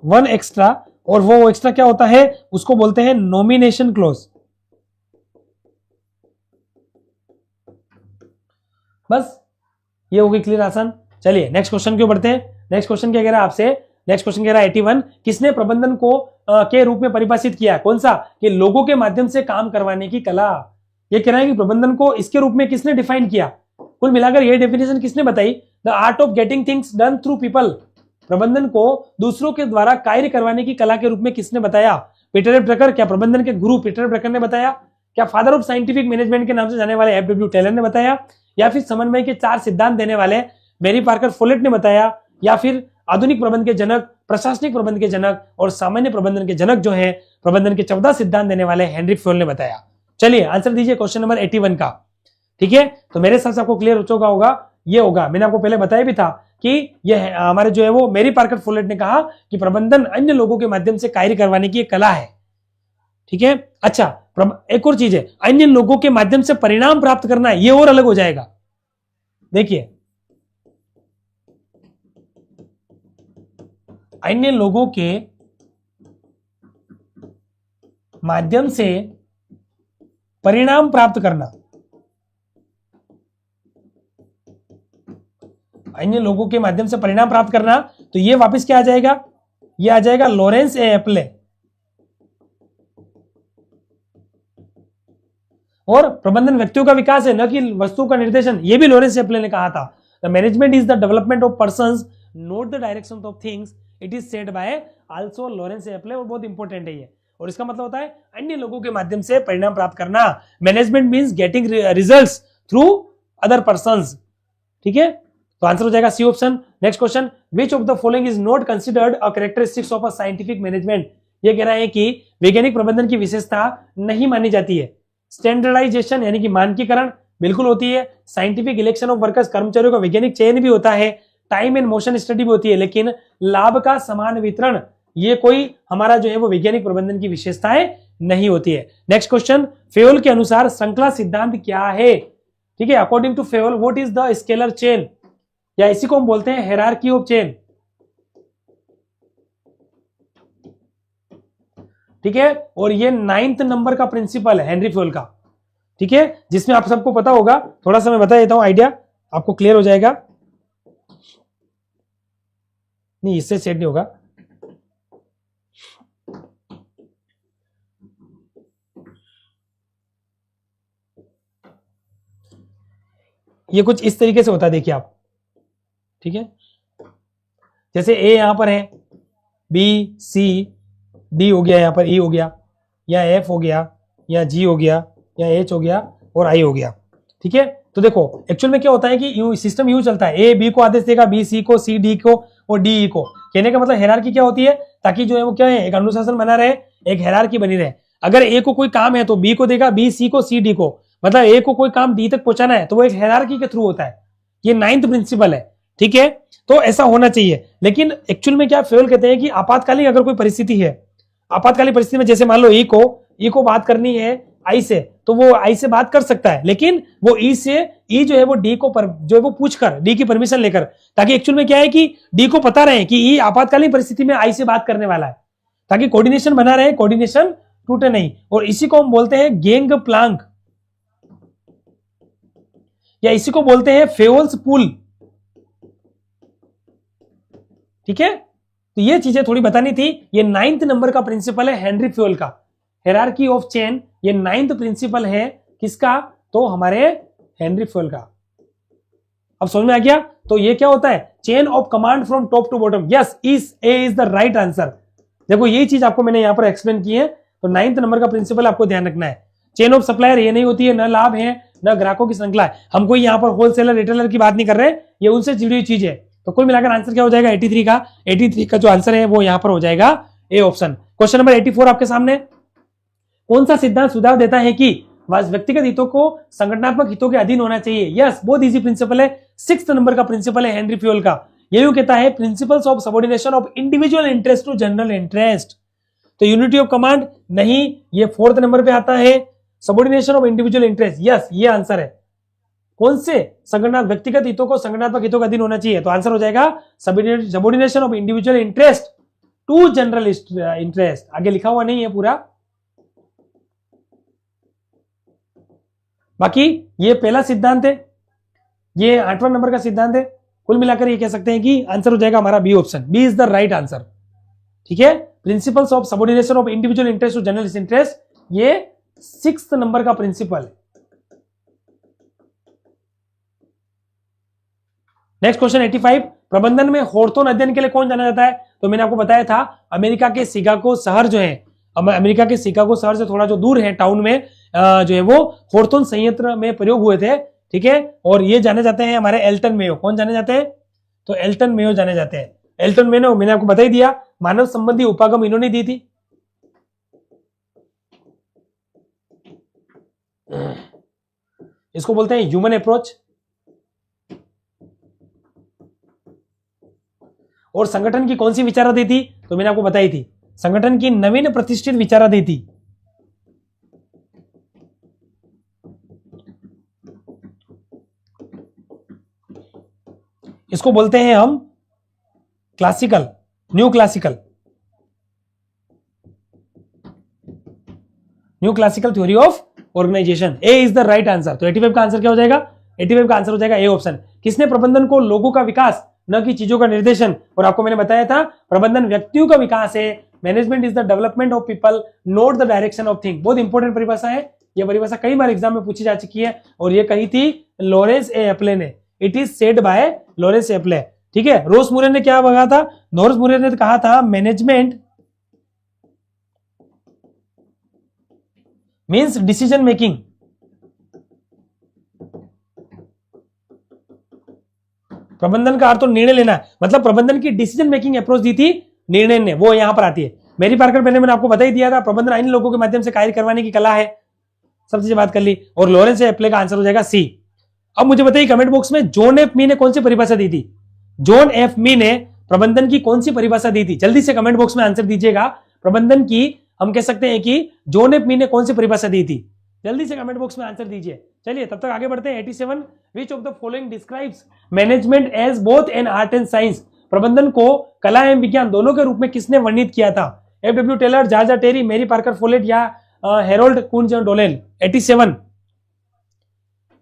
1 एक्स्ट्रा, और वो एक्स्ट्रा क्या होता है, उसको बोलते हैं नॉमिनेशन क्लोज। बस ये होगी क्लियर, आसान। चलिए नेक्स्ट क्वेश्चन क्यों बढ़ते हैं। नेक्स्ट क्वेश्चन क्या कह रहा है आपसे? नेक्स्ट क्वेश्चन कह रहा है 81, किसने प्रबंधन को के रूप में परिभाषित किया? कौन सा? कि लोगों के माध्यम से काम करवाने की कला। ये कह रहा है कि प्रबंधन को इसके रूप में किसने डिफाइन किया? कुल मिलाकर ये डेफिनेशन किसने बताई? The art of getting things done through people. प्रबंधन को दूसरों के द्वारा कार्य करवाने की कला के रूप में किसने बताया? पीटर एफ ड्रकर, क्या प्रबंधन के गुरु पीटर एफ ड्रकर ने बताया? क्या फादर ऑफ साइंटिफिक मैनेजमेंट के नाम से जाने वाले एफ.डब्ल्यू. टेलर ने बताया? या फिर समन्वय के 4 सिद्धांत देने वाले मैरी पार्कर फोलेट ने बताया? या फिर आधुनिक प्रबंधन के जनक, प्रशासनिक प्रबंधन के जनक और सामान्य प्रबंधन के जनक जो है, प्रबंधन के 14 सिद्धांत देने वाले हेनरी फ्योल ने बताया? चलिए आंसर दीजिए क्वेश्चन नंबर 81 का। ठीक है, तो मेरे हिसाब से आपको क्लियर हो चुका होगा। ये होगा, मैंने आपको पहले बताया भी था कि ये हमारे जो है वो मैरी पार्कर फोलेट ने कहा कि प्रबंधन अन्य लोगों के माध्यम से कार्य करवाने की एक कला है। ठीक है, अच्छा, एक और चीज है, अन्य लोगों के माध्यम से परिणाम प्राप्त करना है, ये और अलग हो जाएगा। देखिए, अन्य लोगों के माध्यम से परिणाम प्राप्त करना, अन्य लोगों के माध्यम से परिणाम प्राप्त करना, तो ये वापस क्या आ जाएगा? ये आ जाएगा लॉरेंस ए एप्ले। और प्रबंधन व्यक्तियों का विकास है, न कि वस्तु का निर्देशन, ये भी लॉरेंस एप्ले ने कहा था। The management is the development of persons, not the direction of things, it is said bye also Lawrence एप्ले। और बहुत इंपॉर्टेंट है ये, और इसका मतलब होता है अन्य लोगों के माध्यम से परिणाम प्राप्त करना। Management means getting results through other persons. ठीक है, तो आंसर हो जाएगा C option. Next question, which of the following is not considered a characteristics of a scientific management. ये कह रहा है कि वैज्ञानिक प्रबंधन की विशेषता नहीं मानी जाती है। स्टैंडर्डाइजेशन यानी कि मानकीकरण बिल्कुल होती है। साइंटिफिक इलेक्शन ऑफ वर्कर्स, कर्मचारियों का वैज्ञानिक चयन भी होता है। टाइम एंड मोशन स्टडी भी होती है, लेकिन लाभ का समान वितरण ये कोई हमारा जो है वो वैज्ञानिक प्रबंधन की विशेषताएं नहीं होती है। नेक्स्ट क्वेश्चन, फेयोल के अनुसार श्रृंखला सिद्धांत क्या है? ठीक है, according to Fayol what is the scalar chain, या इसी को हम बोलते हैं हायरार्की ऑफ चेन। ठीक है, और ये 9th नंबर का प्रिंसिपल है हेनरी फेयोल का। ठीक है, जिसमें आप सबको पता होगा, थोड़ा सा मैं बता देता हूं, आइडिया आपको क्लियर हो जाएगा। नहीं, इससे सेट नहीं होगा। ये कुछ इस तरीके से होता है, देखिए आप। ठीक है, जैसे ए यहां पर है, बी सी डी हो गया, यहां पर ई हो गया, या एफ हो गया, या जी हो गया, या एच हो गया, और आई हो गया। ठीक है, तो देखो एक्चुअल में क्या होता है कि यूं सिस्टम यूं चलता है, ए बी को आदेश देगा, बी सी को, सी डी को, और डी ई को। कहने का मतलब हायरार्की क्या होती है, ताकि जो है वो क्या है, एक अनुशासन बना रहे, एक हायरार्की बनी रहे। अगर ए को कोई काम है तो बी को देगा, बी सी को, सी डी को, मतलब ए को कोई काम डी तक पहुंचाना है तो वो एक हायरार्की के थ्रू होता है। ये 9th प्रिंसिपल है। ठीक है, तो ऐसा होना चाहिए। लेकिन एक्चुअल में क्या फेयोल कहते हैं कि आपातकालीन अगर कोई परिस्थिति है, आपातकालीन परिस्थिति में जैसे मान लो ई को बात करनी है आई से, तो वो आई से बात कर सकता है, लेकिन वो ई से, ई जो है वो डी को जो है वो पूछकर, डी की परमिशन लेकर, ताकि एक्चुअल में क्या है कि डी को पता रहे कि ई आपातकालीन परिस्थिति में आई से बात करने वाला है, ताकि कोऑर्डिनेशन बना रहे, कोऑर्डिनेशन टूटे नहीं। और इसी को हम बोलते हैं गेंग प्लांक, या इसी को बोलते हैं फेयोल्स पुल। ठीक है, तो ये चीजें थोड़ी बतानी थी। ये 9th नंबर का प्रिंसिपल है हेनरी फेयोल का, हायरार्की ऑफ चेन। ये 9th प्रिंसिपल है किसका, तो हमारे हेनरी फेयोल का। अब समझ में आ गया? तो ये क्या होता है, chain of command from top to bottom. Yes, A is the right answer. देखो यही चीज आपको मैंने यहां पर एक्सप्लेन की है। तो 9th नंबर का प्रिंसिपल आपको ध्यान रखना है। चेन ऑफ सप्लायर ये नहीं होती है, न लाभ है न ग्राहकों की श्रृंखला है। हम कोई यहाँ पर होलसेलर रिटेलर की बात नहीं कर रहे, ये उनसे जुड़ी हुई चीज है। तो कुल मिलाकर आंसर क्या हो जाएगा 83 का। 83 का जो आंसर है वो यहां पर हो जाएगा ए ऑप्शन। क्वेश्चन नंबर 84 आपके सामने, कौन सा सिद्धांत सुझाव देता है कि व्यक्तिगत हितों को संगठनात्मक हितों के अधीन होना चाहिए? यस, बहुत इजी प्रिंसिपल है, 6th नंबर का प्रिंसिपल है हेनरी फेयोल का। ये यूं कहता है, principles of subordination of individual interest to general interest. तो यूनिटी ऑफ कमांड नहीं, ये 4th नंबर पे आता है। Subordination of individual interest, yes ये आंसर है। कौन से संगठन, व्यक्तिगत हितों को संगठनात्मक हितों का अधीन होना चाहिए, तो आंसर हो जाएगा subordination of individual interest to general interest. आगे लिखा हुआ नहीं है पूरा, बाकी ये पहला सिद्धांत है, ये 8वां नंबर का सिद्धांत है। कुल मिलाकर ये कह सकते हैं कि आंसर हो जाएगा हमारा B option. B is the right answer. ठीक है, principles of subordination of individual interest to general interest, ये 6th नंबर का प्रिंसिपल है। नेक्स्ट क्वेश्चन 85, प्रबंधन में हॉर्थोन अध्ययन के लिए कौन जाना जाता है? तो मैंने आपको बताया था, अमेरिका के शिकागो शहर जो है, अमेरिका के शिकागो शहर से थोड़ा जो दूर है टाउन में जो है वो हॉर्थोन संयंत्र में प्रयोग हुए थे। ठीक है, और ये जाने जाते हैं हमारे एल्टन मेयो। कौन जाने जाते हैं? तो एल्टन मेयो जाने जाते हैं। एल्टन मेयो मैंने आपको बता ही दिया, मानव संबंधी उपागम इन्होंने दी थी। इसको बोलते हैं ह्यूमन अप्रोच। और संगठन की कौन सी विचारधारा थी? तो मैंने आपको बताई थी, संगठन की नवीन प्रतिष्ठित विचारधारा थी। इसको बोलते हैं हम classical, new classical, new classical theory of organisation. A is the right answer. तो 85 का आंसर क्या हो जाएगा? 85 का आंसर हो जाएगा ए ऑप्शन। किसने प्रबंधन को लोगों का विकास न कि चीजों का निर्देशन, और आपको मैंने बताया था प्रबंधन व्यक्तियों का विकास है। Management is the development of people, not the direction of thing. बहुत इंपॉर्टेंट परिभाषा है, यह परिभाषा कई बार एग्जाम में पूछी जा चुकी है, और ये कही थी लॉरेंस ए एप्ले ने। It is said bye Lawrence एप्ले। ठीक है, रोस मुरे ने क्या कहा था? रोस मुरे ने कहा था मैनेजमेंट मीन्स डिसीजन मेकिंग। प्रबंधन का अर्थ तो निर्णय लेना है, मतलब प्रबंधन की डिसीजन मेकिंग अप्रोच दी थी निर्णय ने, वो यहां पर आती है। मेरी पार्कर पहले मैंने आपको बता ही दिया था, प्रबंधन इन लोगों के माध्यम से कार्य करवाने की कला है। सब चीजें बात कर ली, और लॉरेंस एप्ले का आंसर हो जाएगा सी। अब मुझे बताइए कमेंट बॉक्स में जॉन एफ मी ने कौन सी परिभाषा दी थी, जॉन एफ मी ने प्रबंधन की कौन सी परिभाषा दी थी, जल्दी से कमेंट बॉक्स में आंसर दीजिएगा। प्रबंधन की हम कह सकते हैं कि जॉन एफ मी ने कौन सी परिभाषा दी थी, जल्दी से कमेंट बॉक्स में आंसर दीजिए। चलिए तब तक आगे बढ़ते हैं। 87 which of the following describes management as both an art and science, प्रबंधन को कला एवं विज्ञान दोनों के रूप में किसने वर्णित किया था, एफ.डब्ल्यू. टेलर, जॉर्ज टेरी, मेरी पार्कर फोलेट या हेरोल्ड कुंज डोलेल। 87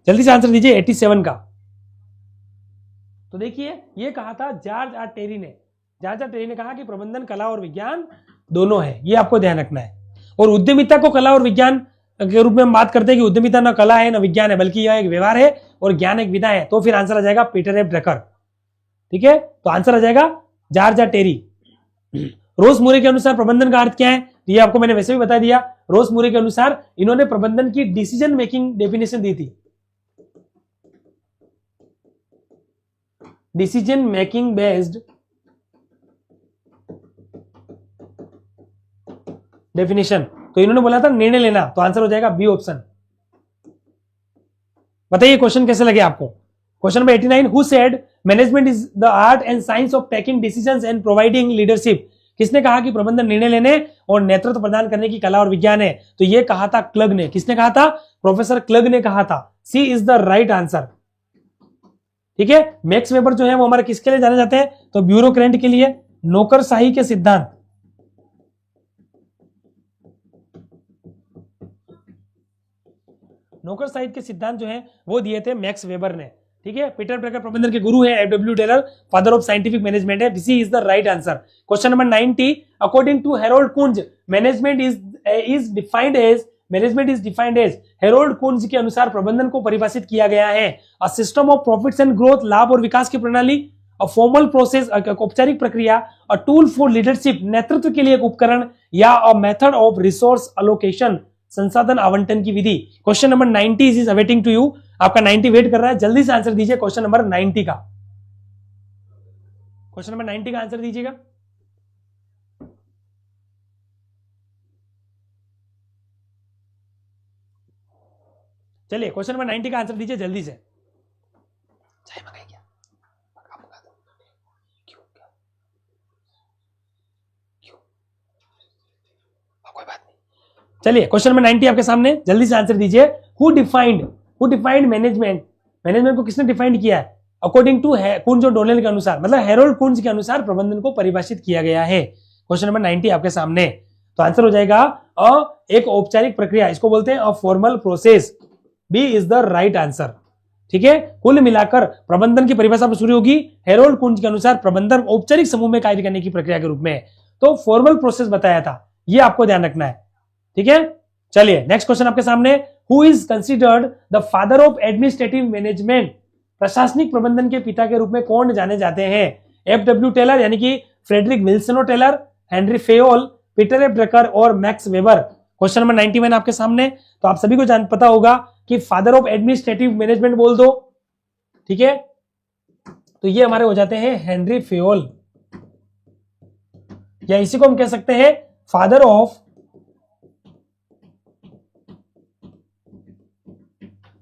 जल्दी से आंसर दीजिए 87 का। तो देखिए ये कहा था जॉर्ज आर टेरी ने, जॉर्ज आर टेरी ने कहा कि प्रबंधन कला और विज्ञान दोनों है, ये आपको ध्यान रखना है। और उद्यमिता को कला और विज्ञान के रूप में हम बात करते हैं कि उद्यमिता ना कला है ना विज्ञान है, बल्कि यह एक व्यवहार है और ज्ञान एक विधा है, तो फिर आंसर आ जाएगा पीटर एफ ड्रकर। ठीक है, तो आंसर आ जाएगा जॉर्ज आर टेरी। रोज मूरे के अनुसार प्रबंधन का अर्थ क्या है, ये आपको मैंने वैसे भी बता दिया। रोज मूरे के अनुसार इन्होंने प्रबंधन की डिसीजन मेकिंग डेफिनेशन दी थी, डिसीजन मेकिंग बेस्ड डेफिनेशन, तो इन्होंने बोला था निर्णय लेना, तो आंसर हो जाएगा बी ऑप्शन। बताइए क्वेश्चन कैसे लगे आपको। Question number 89, who said management is the art and science of taking decisions and providing leadership, किसने कहा कि प्रबंधन निर्णय लेने और नेतृत्व प्रदान करने की कला और विज्ञान है, तो ये कहा था क्लग ने। किसने कहा था, प्रोफेसर क्लग ने कहा था। सी इज द राइट आंसर। ठीक है, मैक्स वेबर जो है वो हमारे किसके लिए जाने जाते हैं, तो ब्यूरोक्रेट के लिए, नौकरशाही के सिद्धांत, नौकरशाही के सिद्धांत जो है वो दिए थे मैक्स वेबर ने। ठीक है, पीटर ड्रकर प्रबंधन के गुरु है, F W. Taylor father of scientific management है। C is the right answer. Question number 90, according to Harold Koontz management is defined as, Harold Koontz के अनुसार प्रबंधन को परिभाषित किया गया है, a system of profits and growth, लाभ और विकास की प्रणाली, अ फॉर्मल प्रोसेस, औपचारिक प्रक्रिया, अ टूल फॉर लीडरशिप, नेतृत्व के लिए एक उपकरण, या a method of resource allocation, संसाधन आवंटन की विधि। Question number 90 is awaiting to you, आपका 90 वेट कर रहा है, जल्दी से आंसर दीजिए क्वेश्चन नंबर 90 का। क्वेश्चन नंबर 90 का आंसर दीजिएगा। चलिए क्वेश्चन नंबर 90 का आंसर दीजिए जल्दी से। कोई बात नहीं, चलिए क्वेश्चन नंबर 90 आपके सामने, जल्दी से आंसर दीजिए। हु डिफाइंड मैनेजमेंट, मैनेजमेंट को किसने डिफाइंड किया है, अकॉर्डिंग टू कुंज और डोलेल के अनुसार, मतलब हेरोल्ड कुंज के अनुसार प्रबंधन को परिभाषित किया गया है। क्वेश्चन नंबर 90 आपके सामने, तो आंसर हो जाएगा एक औपचारिक प्रक्रिया, इसको बोलते हैं a formal process. B is the right answer. ठीक है, कुल मिलाकर प्रबंधन की परिभाषा शुरू होगी हेरोल्ड कुंज के अनुसार प्रबंधन औपचारिक समूह में कार्य करने की प्रक्रिया के रूप में, तो फॉर्मल प्रोसेस बताया था, ये आपको ध्यान रखना है। ठीक है, चलिए नेक्स्ट क्वेश्चन आपके सामने, who is considered the father of administrative management, प्रशासनिक प्रबंधन के पिता के रूप में कौन जाने जाते हैं, एफ.डब्ल्यू. टेलर यानी कि Frederick Wilson Taylor, Henry Fayol, Peter F Drucker और मैक्स वेबर। क्वेश्चन नंबर 91 आपके सामने, तो आप सभी को पता होगा कि फादर ऑफ एडमिनिस्ट्रेटिव मैनेजमेंट बोल दो। ठीक है, तो ये हमारे हो जाते हैं हेनरी फेयोल, या इसी को हम कह सकते हैं फादर ऑफ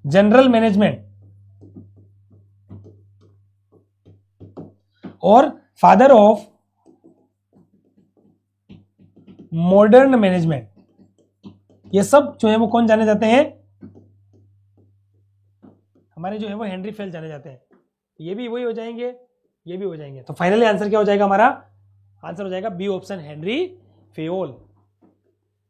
जनरल मैनेजमेंट और फादर ऑफ मॉडर्न मैनेजमेंट, ये सब जो है वो कौन जाने जाते हैं, हमारे जो है वो हेनरी फेल जाने जाते हैं। ये भी वही हो जाएंगे, ये भी हो जाएंगे, तो फाइनली आंसर क्या हो जाएगा हमारा, आंसर हो जाएगा B option, Henry Fayol.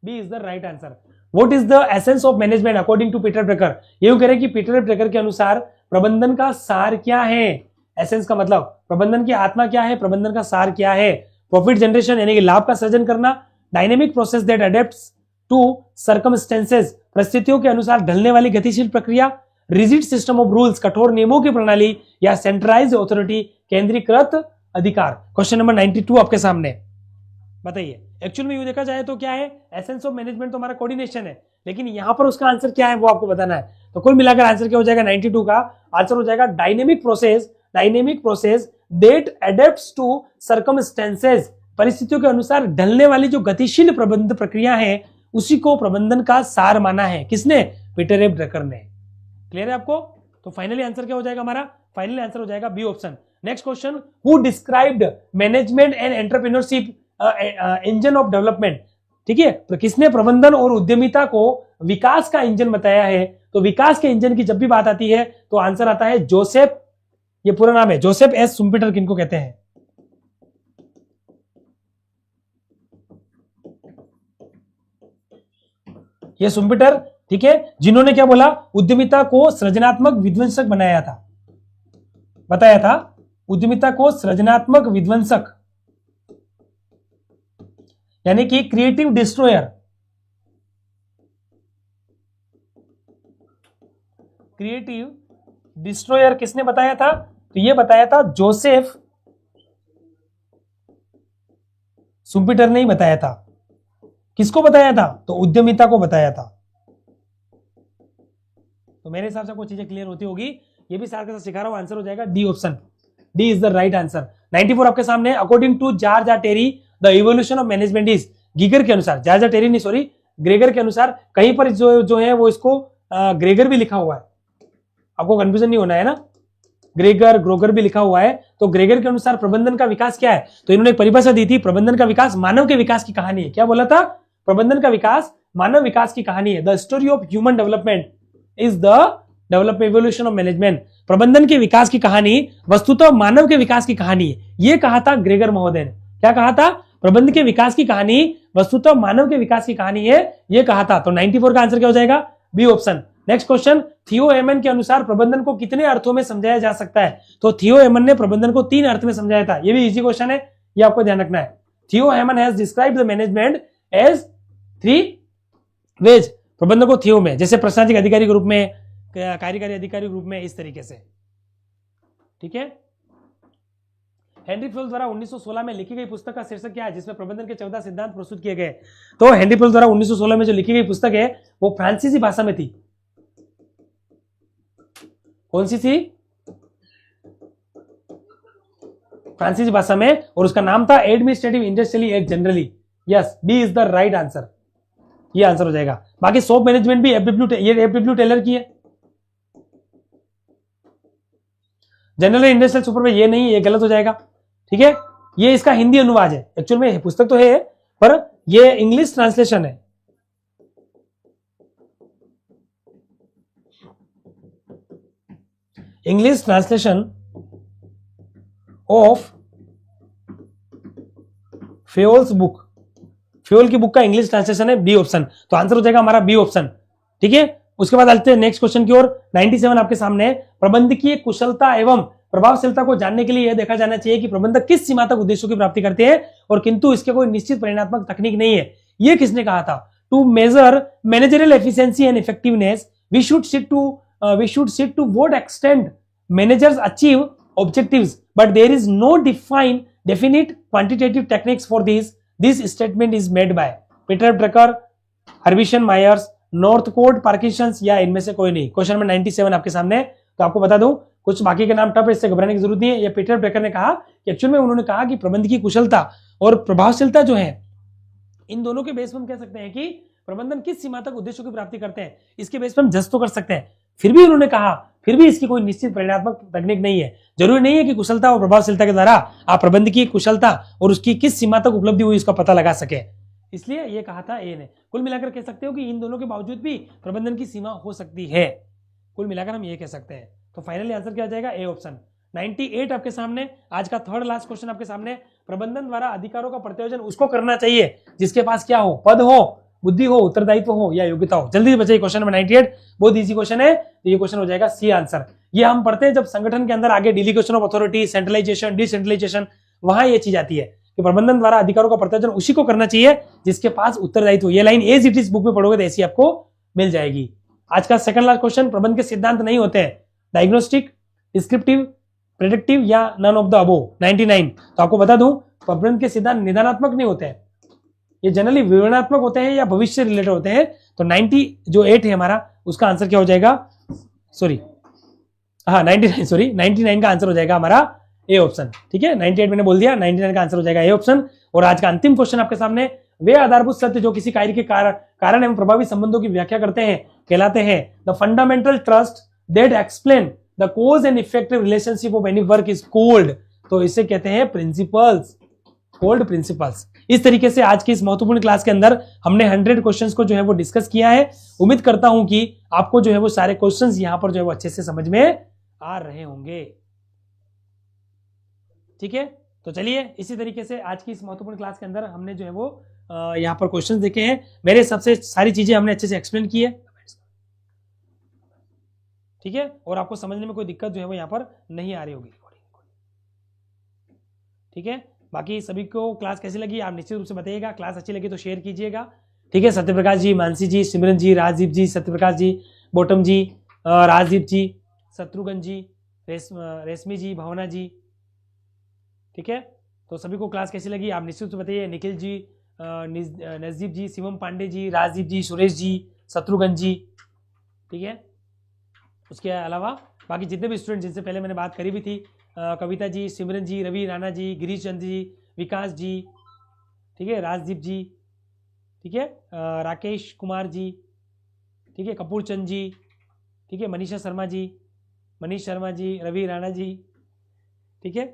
B is the right answer. What is the essence of management according to Peter Drucker, ये कह रहे हैं कि पीटर ड्रकर के अनुसार प्रबंधन का सार क्या है, एसेंस का मतलब प्रबंधन की आत्मा क्या है, प्रबंधन का सार क्या है, प्रॉफिट जनरेशन यानी कि लाभ का सृजन करना, dynamic process that adapts to circumstances, परिस्थितियों के अनुसार ढलने वाली गतिशील प्रक्रिया, रिजिड सिस्टम ऑफ रूल्स, कठोर नियमों की प्रणाली, या सेंट्रलाइज्ड अथॉरिटी, केंद्रीकृत अधिकार। क्वेश्चन नंबर 92 आपके सामने, बताइए। एक्चुअल में यू देखा जाए तो क्या है, एसेंस ऑफ मैनेजमेंट तो हमारा कोऑर्डिनेशन है, लेकिन यहां पर उसका आंसर क्या है वो आपको बताना है। तो कुल मिलाकर आंसर क्या हो जाएगा, 92 का आंसर हो जाएगा dynamic process that adapts to circumstances, परिस्थितियों के अनुसार ढलने वाली जो गतिशील प्रबंध प्रक्रिया है उसी को प्रबंधन का सार माना है। किसने, पीटर एफ ड्रकर ने। क्लियर है आपको? तो फाइनली आंसर क्या हो जाएगा हमारा? फाइनली आंसर हो जाएगा B option. Next question, who described management and entrepreneurship engine of development. ठीक है, तो किसने प्रबंधन और उद्यमिता को विकास का इंजन बताया है? तो विकास के इंजन की जब भी बात आती है तो आंसर आता है जोसेफ, ये पूरा नाम है जोसेफ एस शुम्पेटर, किनको कहते हैं? ये शुम्पेटर, ठीक है, जिन्होंने क्या बोला? उद्यमिता को सृजनात्मक विध्वंसक बनाया था, बताया था उद्यमिता को सृजनात्मक विध्वंसक, यानी कि क्रिएटिव डिस्ट्रॉयर। क्रिएटिव डिस्ट्रॉयर किसने बताया था? तो ये बताया था जोसेफ शुम्पेटर ने ही बताया था। किसको बताया था? तो उद्यमिता को बताया था। तो मेरे हिसाब से कुछ चीजें क्लियर होती होगी। ये भी साथ के साथ सिखा रहा हूं, आंसर हो जाएगा D option. D is the right answer. 94 आपके सामने। According to George Terry the evolution of management is, गीगर के अनुसार, जॉर्ज टेरी नहीं सॉरी ग्रेगर के अनुसार, कहीं पर जो है वो इसको ग्रेगर भी लिखा हुआ है, आपको कंफ्यूजन नहीं होना है ना, ग्रेगर ग्रोगर भी लिखा हुआ है। तो ग्रेगर के अनुसार प्रबंधन का विकास क्या है? तो इन्होंने एक परिभाषा दी थी, प्रबंधन का विकास मानव के विकास की कहानी है। क्या बोला था? प्रबंधन का विकास मानव विकास की कहानी है। The story of human development is the development evolution of management. प्रबंधन के विकास की कहानी वस्तुतः मानव के विकास की कहानी है, ये कहा था ग्रेगर महोदय ने। क्या कहा था? प्रबंधन के विकास की कहानी वस्तुतः मानव के विकास की कहानी है, ये कहा था। तो 94 का आंसर क्या हो जाएगा? B option. नेक्स्ट क्वेश्चन, थियो हेमन के अनुसार प्रबंधन को कितने अर्थों में समझाया जा सकता है? तो थियो हेमन ने प्रबंधन को 3 अर्थ में समझाया था। ये भी इजी क्वेश्चन है, ये आपको ध्यान रखना है। Theo Haimann has described the management as 3 ways. प्रबंधन को थियो में, जैसे प्रशासनिक अधिकारी के रूप में, कार्यकारी अधिकारी के रूप में, इस तरीके से। ठीक है। हेनरी फ्योल द्वारा 1916 में लिखी गई पुस्तक का शीर्षक क्या है, जिसमें प्रबंधन के 14 सिद्धांत प्रस्तुत किए गए? तो हेनरी फ्योल द्वारा 1916 में जो लिखी गई पुस्तक है वो फ्रांसीसी भाषा में थी। कौन सी थी? फ्रांसीसी भाषा में, और उसका नाम था administrative industrially act generally. Yes, B is the right answer, ये आंसर हो जाएगा। बाकी सॉफ्ट मैनेजमेंट भी एफडब्ल्यू टेलर की है। जनरल इंडस्ट्रियल सुपरवाइजर ये नहीं, ये गलत हो जाएगा। ठीक है, ये इसका हिंदी अनुवाद है, एक्चुअल में पुस्तक तो है पर ये इंग्लिश ट्रांसलेशन है। English translation of Fayol's book, Fayol की बुक का इंग्लिश ट्रांसलेशन है, बी ऑप्शन। तो आंसर हो जाएगा हमारा बी ऑप्शन। ठीक है, उसके बाद आते हैं नेक्स्ट क्वेश्चन की ओर। 97 आपके सामने है। प्रबंधकीय कुशलता एवं प्रभावशीलता को जानने के लिए यह देखा जाना चाहिए कि प्रबंधक किस सीमा तक उद्देश्यों की प्राप्ति करते हैं, और किंतु इसके कोई निश्चित परिणात्मक तकनीक नहीं है। यह किसने कहा था? To measure managerial efficiency and effectiveness we should seek to what extent managers achieve objectives, but there is no definite quantitative techniques for this statement is made by Peter Drucker, Harbison Myers, Northcote, Parkinson's, या इनमें से कोई नहीं। Question number 97 आपके सामने। तो आपको बता दूं, कुछ बाकी के नाम टफ है, इससे घबराने की जरूरत नहीं है। ये पीटर ड्रकर ने कहा कि एक्चुअल में उन्होंने कहा कि प्रबंध की कुशलता और प्रभावशीलता जो है, इन दोनों के बेस पर हम कह सकते हैं कि प्रबंधन किस सीमा तक उद्देश्यों की प्राप्ति करते हैं, इसके बेस पर हम जज तो कर सकते हैं। फिर भी उन्होंने कहा, फिर भी इसकी कोई निश्चित परिणात्मक तकनीक नहीं है। जरूरी नहीं है कि कुशलता और प्रभावशीलता के द्वारा आप प्रबंध की कुशलता और उसकी किस सीमा तक उपलब्धि हुई इसका पता लगा सके, इसलिए ये कहा था ए ने। कुल मिलाकर कह सकते हो कि इन दोनों के बावजूद भी प्रबंधन की सीमा हो सकती है। कुल मिलाकर हम ये कह सकते हैं। तो फाइनली आंसर क्या आ जाएगा? A option. 98 आपके सामने, आज का थर्ड लास्ट क्वेश्चन आपके सामने। प्रबंधन द्वारा अधिकारों का प्रत्योजन उसको करना चाहिए जिसके पास क्या हो? पद हो, बुद्धि हो, उत्तरदायित्व हो, या योग्यता हो। जल्दी बचाइए, क्वेश्चन नंबर 98 बहुत इजी क्वेश्चन है। तो ये क्वेश्चन हो जाएगा सी आंसर। ये हम पढ़ते हैं जब संगठन के अंदर आगे डिलीगेशन ऑफ अथॉरिटी, सेंट्रलाइजेशन, डिसेंट्रलाइजेशन, वहां ये चीज आती है कि प्रबंधन द्वारा अधिकारों का प्रत्योजन उसी को करना चाहिए जिसके पास उत्तरदायित्व। ये line as it is book में पढ़ोगे तो ऐसी आपको मिल जाएगी। आज का सेकंड लास्ट क्वेश्चन, प्रबंधन के सिद्धांत नहीं होते हैं डायग्नोस्टिक, डिस्क्रिप्टिव, प्रेडिक्टिव या नन ऑफ द अबोव। 99। तो आपको बता दूं, प्रबंधन के सिद्धांत निदानात्मक नहीं होते हैं, ये जनरली विवरणात्मक होते हैं या भविष्य रिलेटेड होते हैं। तो 98 है हमारा, उसका आंसर क्या हो जाएगा? सॉरी, हाँ 99 का आंसर हो जाएगा हमारा ए ऑप्शन। ठीक है, 98 मैंने बोल दिया, 99 का आंसर हो जाएगा ए ऑप्शन। और आज का अंतिम क्वेश्चन आपके सामने, वे आधारभूत सत्य जो किसी कार्य के कारण एवं प्रभावी संबंधों की व्याख्या करते हैं कहलाते हैं। The fundamental trust that explain the cause and effective relationship of any work is called, तो इसे कहते हैं प्रिंसिपल्स, कॉल्ड प्रिंसिपल्स। इस तरीके से आज की इस महत्वपूर्ण क्लास के अंदर हमने 100 क्वेश्चंस को जो है वो डिस्कस किया है। उम्मीद करता हूं कि आपको जो है वो सारे क्वेश्चंस यहां पर जो है वो अच्छे से समझ में आ रहे होंगे। ठीक है, तो चलिए इसी तरीके से आज की इस महत्वपूर्ण क्लास के अंदर हमने जो है वो यहाँ पर क्वेश्चंस देखे हैं। मेरे हिसाब से सारी चीजें हमने अच्छे से एक्सप्लेन की है। ठीक है, और आपको समझने में कोई दिक्कत जो है वो यहाँ पर नहीं आ रही होगी। ठीक है, बाकी सभी को क्लास कैसी लगी आप निश्चित रूप से बताइएगा। क्लास अच्छी लगी तो शेयर कीजिएगा। ठीक है, सत्यप्रकाश जी, मानसी जी, सिमरन जी, राजदीप जी, सत्यप्रकाश जी, बोटम जी, राजदीप जी, शत्रुघ्न जी, रेशमी जी, भावना जी। ठीक है, तो सभी को क्लास कैसी लगी आप निश्चित रूप से बताइए। निखिल जी, नजदीप जी, शिवम पांडे जी, राजदीप जी, सुरेश जी, शत्रुघ्न जी। ठीक है, उसके अलावा बाकी जितने भी स्टूडेंट जिनसे पहले मैंने बात करी भी थी, कविता जी, सिमरन जी, रवि राणा जी, गिरीश चंद जी, विकास जी, ठीक है, राजदीप जी, ठीक है, राकेश कुमार जी, ठीक है, कपूर चंद जी, ठीक है, मनीष शर्मा जी, रवि राणा जी। ठीक है,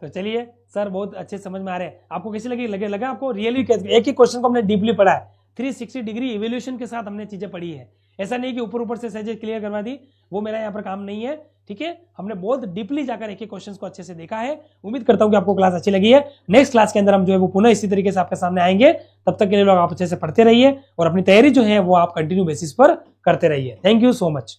तो चलिए सर बहुत अच्छे समझ में आ रहे हैं। आपको कैसे लगा आपको रियली एक ही क्वेश्चन को हमने डीपली पढ़ा है, 360 डिग्री इवोल्यूशन के साथ हमने चीजें पढ़ी है। ऐसा नहीं कि ऊपर से सहज क्लियर करवा दी, वो मेरा यहाँ पर काम नहीं है। ठीक है, हमने बहुत डीपली जाकर एक एक क्वेश्चन को अच्छे से देखा है। उम्मीद करता हूं कि आपको क्लास अच्छी लगी है। नेक्स्ट क्लास के अंदर हम जो है वो पुनः इसी तरीके से आपके सामने आएंगे। तब तक के लिए लोग आप अच्छे से पढ़ते रहिए और अपनी तैयारी जो है वो आप कंटिन्यू बेसिस पर करते रहिए। Thank you so much.